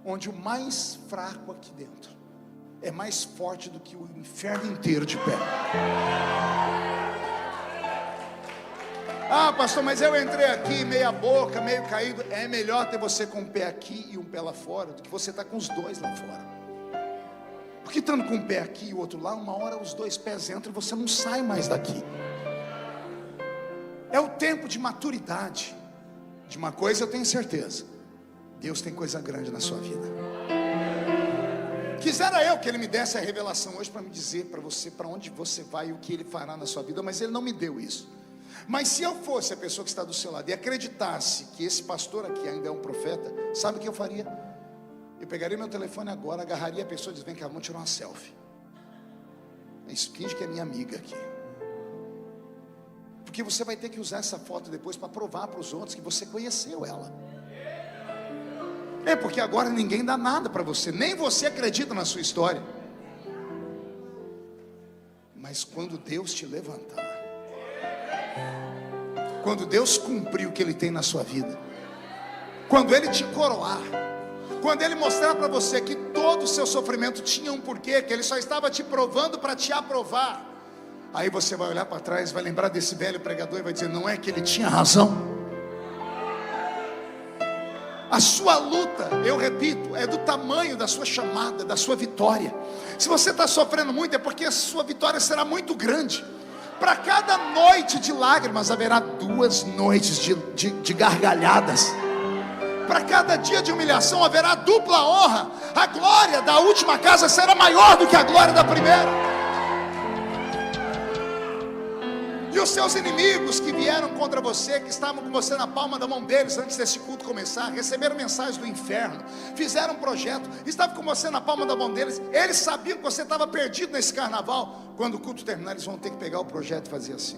onde o mais fraco aqui dentro é mais forte do que o inferno inteiro de pé. Ah, pastor, mas eu entrei aqui meia boca, meio caído. É melhor ter você com um pé aqui e um pé lá fora do que você estar com os dois lá fora. Porque estando com um pé aqui e o outro lá, uma hora os dois pés entram e você não sai mais daqui. É o tempo de maturidade. De uma coisa eu tenho certeza: Deus tem coisa grande na sua vida. Quisera eu que Ele me desse a revelação hoje para me dizer para você para onde você vai e o que Ele fará na sua vida, mas Ele não me deu isso. Mas se eu fosse a pessoa que está do seu lado e acreditasse que esse pastor aqui ainda é um profeta, sabe o que eu faria? Eu pegaria meu telefone agora, agarraria a pessoa e diz: vem cá, vamos tirar uma selfie. Isso, finge que é minha amiga aqui. Porque você vai ter que usar essa foto depois para provar para os outros que você conheceu ela. É porque agora ninguém dá nada para você, nem você acredita na sua história. Mas quando Deus te levantar, quando Deus cumprir o que Ele tem na sua vida, quando Ele te coroar, quando Ele mostrar para você que todo o seu sofrimento tinha um porquê, que Ele só estava te provando para te aprovar, aí você vai olhar para trás, vai lembrar desse velho pregador e vai dizer: não é que ele tinha razão? A sua luta, eu repito, é do tamanho da sua chamada, da sua vitória. Se você está sofrendo muito, é porque a sua vitória será muito grande. Para cada noite de lágrimas, haverá 2 noites de gargalhadas. Para cada dia de humilhação, haverá dupla honra. A glória da última casa será maior do que a glória da primeira. E os seus inimigos que vieram contra você, que estavam com você na palma da mão deles antes desse culto começar, receberam mensagens do inferno, fizeram um projeto, estavam com você na palma da mão deles, eles sabiam que você estava perdido nesse carnaval. Quando o culto terminar, eles vão ter que pegar o projeto e fazer assim.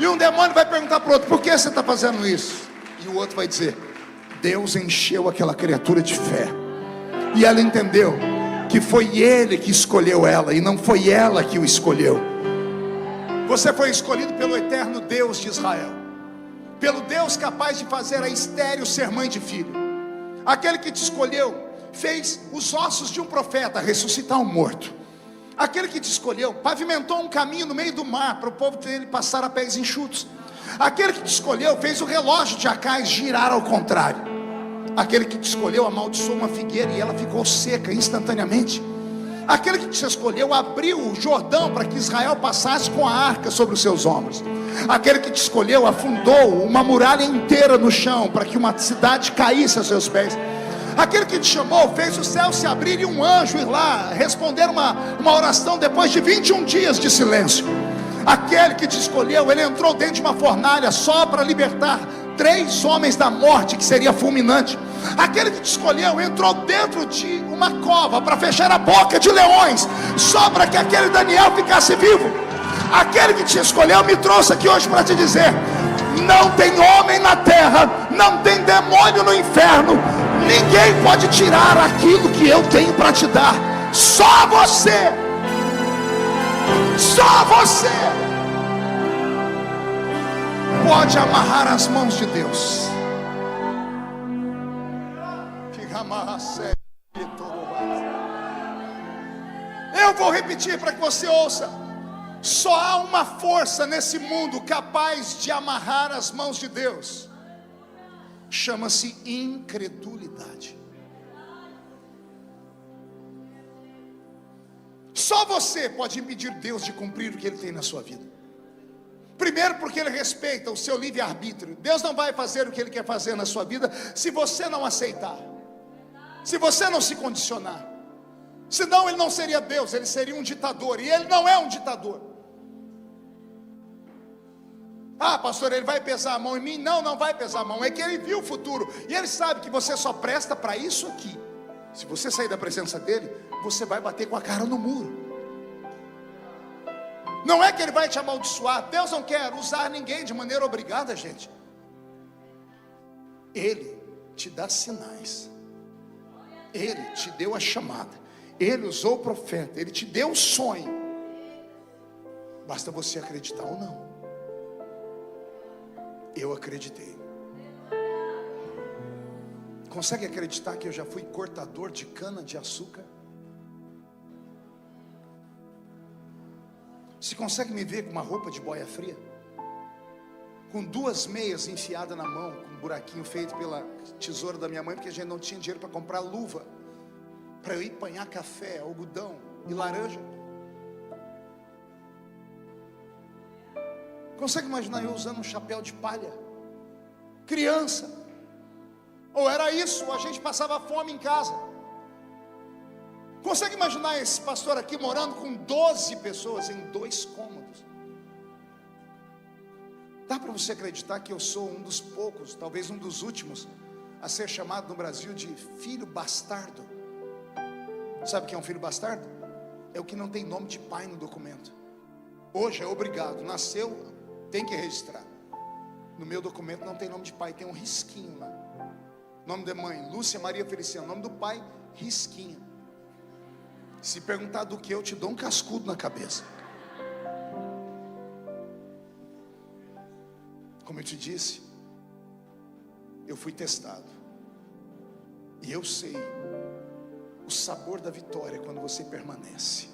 E um demônio vai perguntar para o outro: por que você está fazendo isso? E o outro vai dizer: Deus encheu aquela criatura de fé, e ela entendeu que foi Ele que escolheu ela, e não foi ela que o escolheu. Você foi escolhido pelo eterno Deus de Israel, pelo Deus capaz de fazer a estéril ser mãe de filho. Aquele que te escolheu fez os ossos de um profeta ressuscitar um morto. Aquele que te escolheu pavimentou um caminho no meio do mar para o povo dele passar a pés enxutos. Aquele que te escolheu fez o relógio de Acais girar ao contrário. Aquele que te escolheu amaldiçoou uma figueira e ela ficou seca instantaneamente. Aquele que te escolheu abriu o Jordão para que Israel passasse com a arca sobre os seus ombros. Aquele que te escolheu afundou uma muralha inteira no chão para que uma cidade caísse aos seus pés. Aquele que te chamou fez o céu se abrir e um anjo ir lá responder uma oração depois de 21 dias de silêncio. Aquele que te escolheu, ele entrou dentro de uma fornalha só para libertar 3 homens da morte, que seria fulminante. Aquele que te escolheu entrou dentro de uma cova para fechar a boca de leões, só para que aquele Daniel ficasse vivo. Aquele que te escolheu me trouxe aqui hoje para te dizer: não tem homem na terra, não tem demônio no inferno, ninguém pode tirar aquilo que eu tenho para te dar. Só você, só você pode amarrar as mãos de Deus. Eu vou repetir para que você ouça. Só há uma força nesse mundo capaz de amarrar as mãos de Deus. Chama-se incredulidade. Só você pode impedir Deus de cumprir o que Ele tem na sua vida. Primeiro, porque Ele respeita o seu livre-arbítrio. Deus não vai fazer o que Ele quer fazer na sua vida se você não aceitar, se você não se condicionar. Senão Ele não seria Deus, Ele seria um ditador. E Ele não é um ditador. Ah, pastor, Ele vai pesar a mão em mim? Não, não vai pesar a mão. É que Ele viu o futuro. E Ele sabe que você só presta para isso aqui. Se você sair da presença dEle, você vai bater com a cara no muro. Não é que Ele vai te amaldiçoar. Deus não quer usar ninguém de maneira obrigada, gente. Ele te dá sinais. Ele te deu a chamada. Ele usou o profeta. Ele te deu o sonho. Basta você acreditar ou não. Eu acreditei. Consegue acreditar que eu já fui cortador de cana de açúcar? Você consegue me ver com uma roupa de boia fria? Com 2 meias enfiadas na mão, com um buraquinho feito pela tesoura da minha mãe, porque a gente não tinha dinheiro para comprar luva, para eu ir apanhar café, algodão e laranja. Consegue imaginar eu usando um chapéu de palha? Criança. Ou era isso, ou a gente passava fome em casa. Consegue imaginar esse pastor aqui morando com 12 pessoas em 2 cômodos? Dá para você acreditar que eu sou um dos poucos, talvez um dos últimos, a ser chamado no Brasil de filho bastardo? Sabe o que é um filho bastardo? É o que não tem nome de pai no documento. Hoje é obrigado, nasceu, tem que registrar. No meu documento não tem nome de pai, tem um risquinho lá. Nome da mãe, Lúcia Maria Feliciana. Nome do pai, risquinho. Se perguntar do que, eu te dou um cascudo na cabeça. Como eu te disse, eu fui testado. E eu sei o sabor da vitória quando você permanece.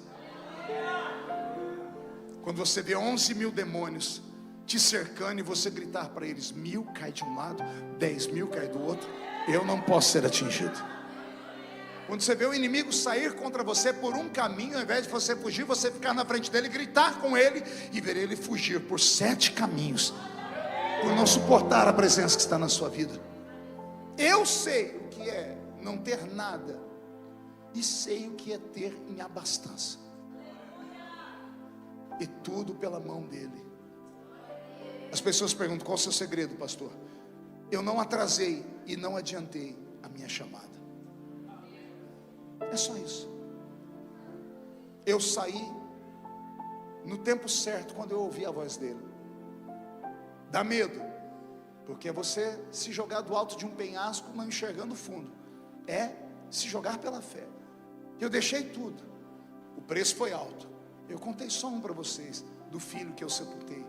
Quando você vê 11.000 demônios te cercando e você gritar para eles: 1.000 cai de um lado, 10.000 cai do outro, eu não posso ser atingido. Quando você vê o inimigo sair contra você por um caminho, ao invés de você fugir, você ficar na frente dele, gritar com ele e ver ele fugir por 7 caminhos, por não suportar a presença que está na sua vida. Eu sei o que é não ter nada e sei o que é ter em abastança, e tudo pela mão dele. As pessoas perguntam: qual é o seu segredo, pastor? Eu não atrasei e não adiantei a minha chamada. É só isso. Eu saí no tempo certo, quando eu ouvi a voz dele. Dá medo, porque é você se jogar do alto de um penhasco não enxergando o fundo. É se jogar pela fé. Eu deixei tudo. O preço foi alto. Eu contei só um para vocês, do filho que eu sepultei.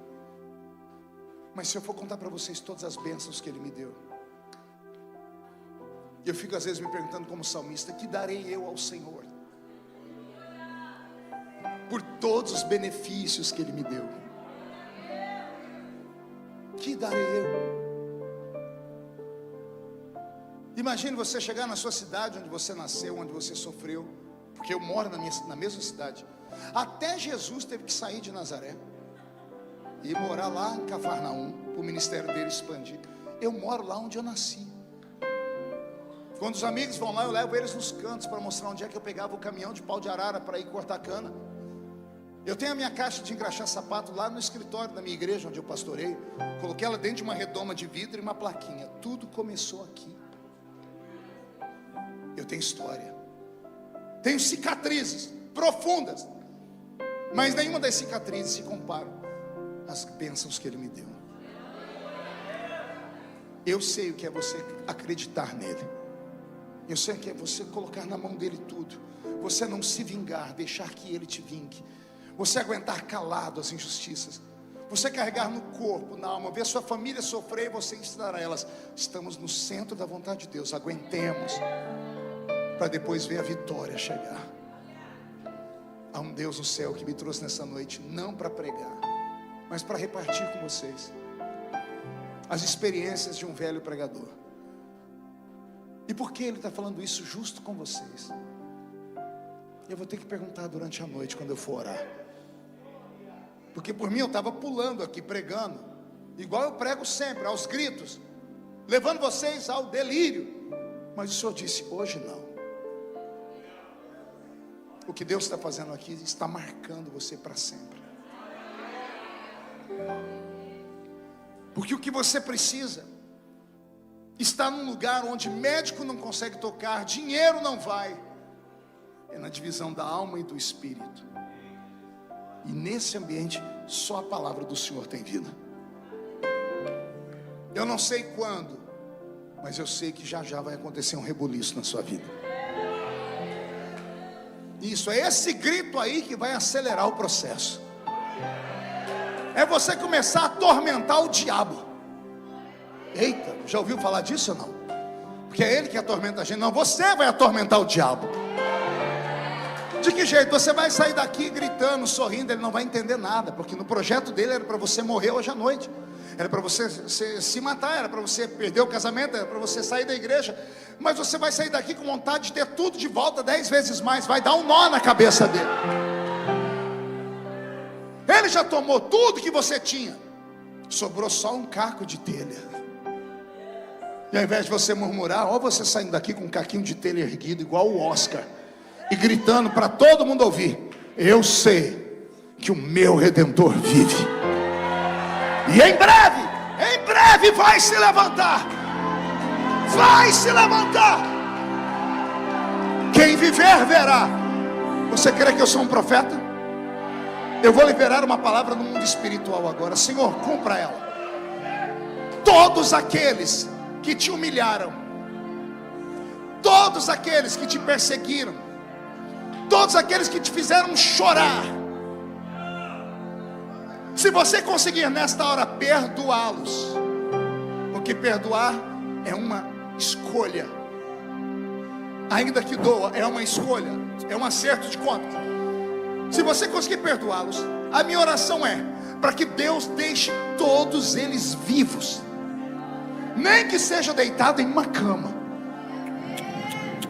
Mas se eu for contar para vocês todas as bênçãos que ele me deu, eu fico às vezes me perguntando como salmista: que darei eu ao Senhor por todos os benefícios que ele me deu? Que darei eu? Imagine você chegar na sua cidade, onde você nasceu, onde você sofreu, porque eu moro na mesma cidade. Até Jesus teve que sair de Nazaré e morar lá em Cafarnaum, para o ministério dele expandir. Eu moro lá onde eu nasci. Quando os amigos vão lá, eu levo eles nos cantos para mostrar onde é que eu pegava o caminhão de pau de arara para ir cortar cana. Eu tenho a minha caixa de engraxar sapato lá no escritório da minha igreja, onde eu pastoreio. Coloquei ela dentro de uma redoma de vidro e uma plaquinha. Tudo começou aqui. Eu tenho história, tenho cicatrizes profundas, mas nenhuma das cicatrizes se compara às bênçãos que Ele me deu. Eu sei o que é você acreditar nele. Eu sei o que é você colocar na mão dele tudo. Você não se vingar, deixar que ele te vingue. Você aguentar calado as injustiças. Você carregar no corpo, na alma, ver sua família sofrer e você ensinar a elas. Estamos no centro da vontade de Deus. Aguentemos, para depois ver a vitória chegar. Há um Deus no céu que me trouxe nessa noite, não para pregar, mas para repartir com vocês as experiências de um velho pregador. E por que ele está falando isso justo com vocês? Eu vou ter que perguntar durante a noite, quando eu for orar. Porque por mim eu estava pulando aqui, pregando, igual eu prego sempre, aos gritos, levando vocês ao delírio. Mas o Senhor disse, hoje não. O que Deus está fazendo aqui está marcando você para sempre. Porque o que você precisa está num lugar onde médico não consegue tocar, dinheiro não vai. É na divisão da alma e do espírito. E nesse ambiente só a palavra do Senhor tem vida. Eu não sei quando, mas eu sei que já já vai acontecer um rebuliço na sua vida. Isso, é esse grito aí que vai acelerar o processo. É você começar a atormentar o diabo. Eita, já ouviu falar disso ou não? Porque é ele que atormenta a gente. Não, você vai atormentar o diabo. De que jeito? Você vai sair daqui gritando, sorrindo. Ele não vai entender nada, porque no projeto dele era para você morrer hoje à noite. Era para você se matar, era para você perder o casamento, era para você sair da igreja. Mas você vai sair daqui com vontade de ter tudo de volta 10 vezes mais. Vai dar um nó na cabeça dele. Ele já tomou tudo que você tinha. Sobrou só um caco de telha. E ao invés de você murmurar, ó, você saindo daqui com um caquinho de telha erguido, igual o Oscar, e gritando para todo mundo ouvir: eu sei que o meu Redentor vive. E em breve vai se levantar. Vai se levantar. Quem viver verá. Você crê que eu sou um profeta? Eu vou liberar uma palavra no mundo espiritual agora. Senhor, cumpra ela. Todos aqueles que te humilharam, todos aqueles que te perseguiram, todos aqueles que te fizeram chorar, se você conseguir nesta hora perdoá-los, porque perdoar é uma escolha, ainda que doa, é uma escolha, é um acerto de contas. Se você conseguir perdoá-los, a minha oração é para que Deus deixe todos eles vivos, nem que seja deitado em uma cama.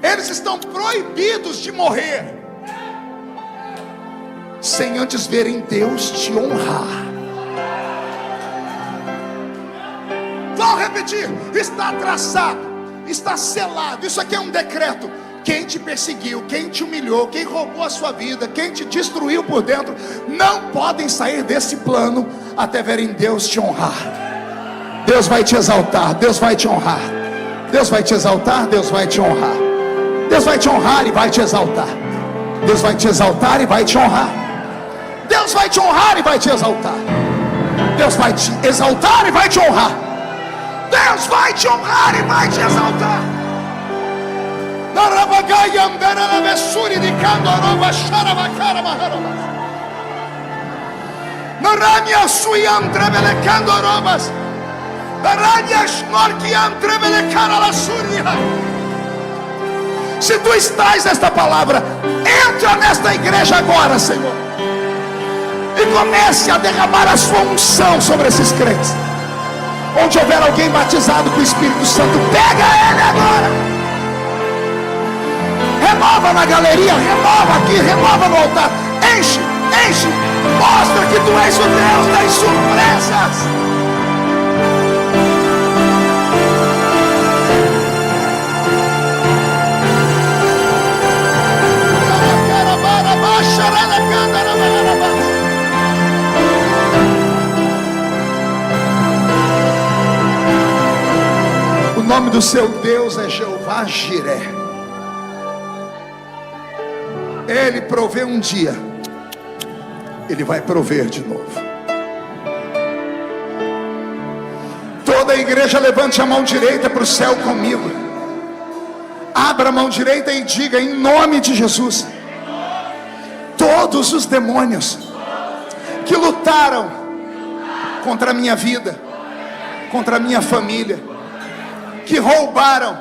Eles estão proibidos de morrer sem antes verem Deus te honrar. Vou repetir: está traçado, está selado. Isso aqui é um decreto. Quem te perseguiu, quem te humilhou, quem roubou a sua vida, quem te destruiu por dentro, não podem sair desse plano até verem Deus te honrar. Deus vai te exaltar, Deus vai te honrar. Deus vai te exaltar, Deus vai te honrar. Deus vai te honrar e vai te exaltar. Deus vai te exaltar e vai te honrar. Deus vai te honrar e vai te exaltar. Deus vai te exaltar e vai te honrar. Deus vai te honrar e vai te exaltar. Se tu estás nesta palavra, entra nesta igreja agora, Senhor, e comece a derramar a sua unção sobre esses crentes. Onde houver alguém batizado com o Espírito Santo, pega ele agora. Renova na galeria, renova aqui, renova no altar. Enche, enche. Mostra que tu és o Deus das surpresas. Baixa, nome do seu Deus é Jeová Jiré. Ele provê um dia, Ele vai prover de novo. Toda a igreja levante a mão direita para o céu comigo. Abra a mão direita e diga: em nome de Jesus, todos os demônios que lutaram contra a minha vida, contra a minha família, que roubaram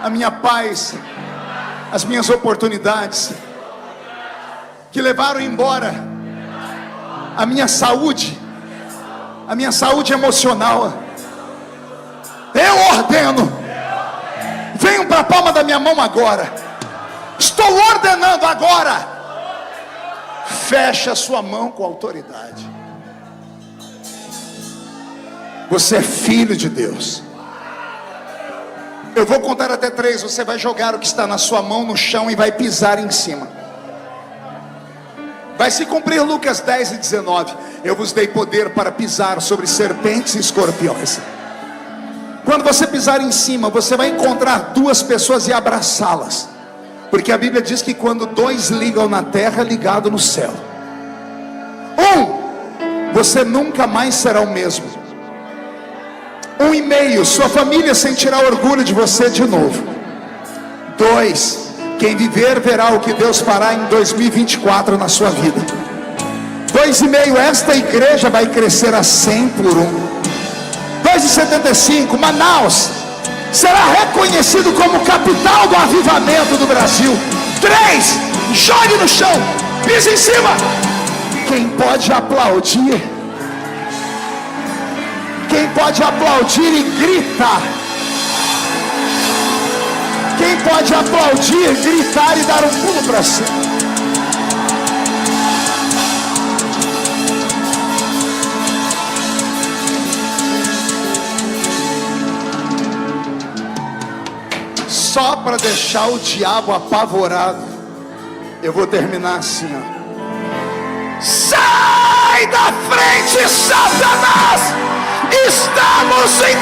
a minha paz, as minhas oportunidades, que levaram embora a minha saúde emocional, eu ordeno, venham para a palma da minha mão agora. Estou ordenando agora. Feche a sua mão com autoridade. Você é filho de Deus. Eu vou contar até 3. Você vai jogar o que está na sua mão no chão e vai pisar em cima. Vai se cumprir Lucas 10:19. Eu vos dei poder para pisar sobre serpentes e escorpiões. Quando você pisar em cima, você vai encontrar 2 pessoas e abraçá-las. Porque a Bíblia diz que quando 2 ligam na terra, é ligado no céu. 1, você nunca mais será o mesmo. 1,5, sua família sentirá orgulho de você de novo. 2, quem viver verá o que Deus fará em 2024 na sua vida. 2,5, esta igreja vai crescer a 100 por 1. 2,75, Manaus será reconhecido como capital do avivamento do Brasil. 3, jogue no chão, pise em cima. Quem pode aplaudir? Quem pode aplaudir e gritar? Quem pode aplaudir, gritar e dar um pulo para cima? Só para deixar o diabo apavorado, eu vou terminar assim, ó. Sai da frente, Satanás! Estamos em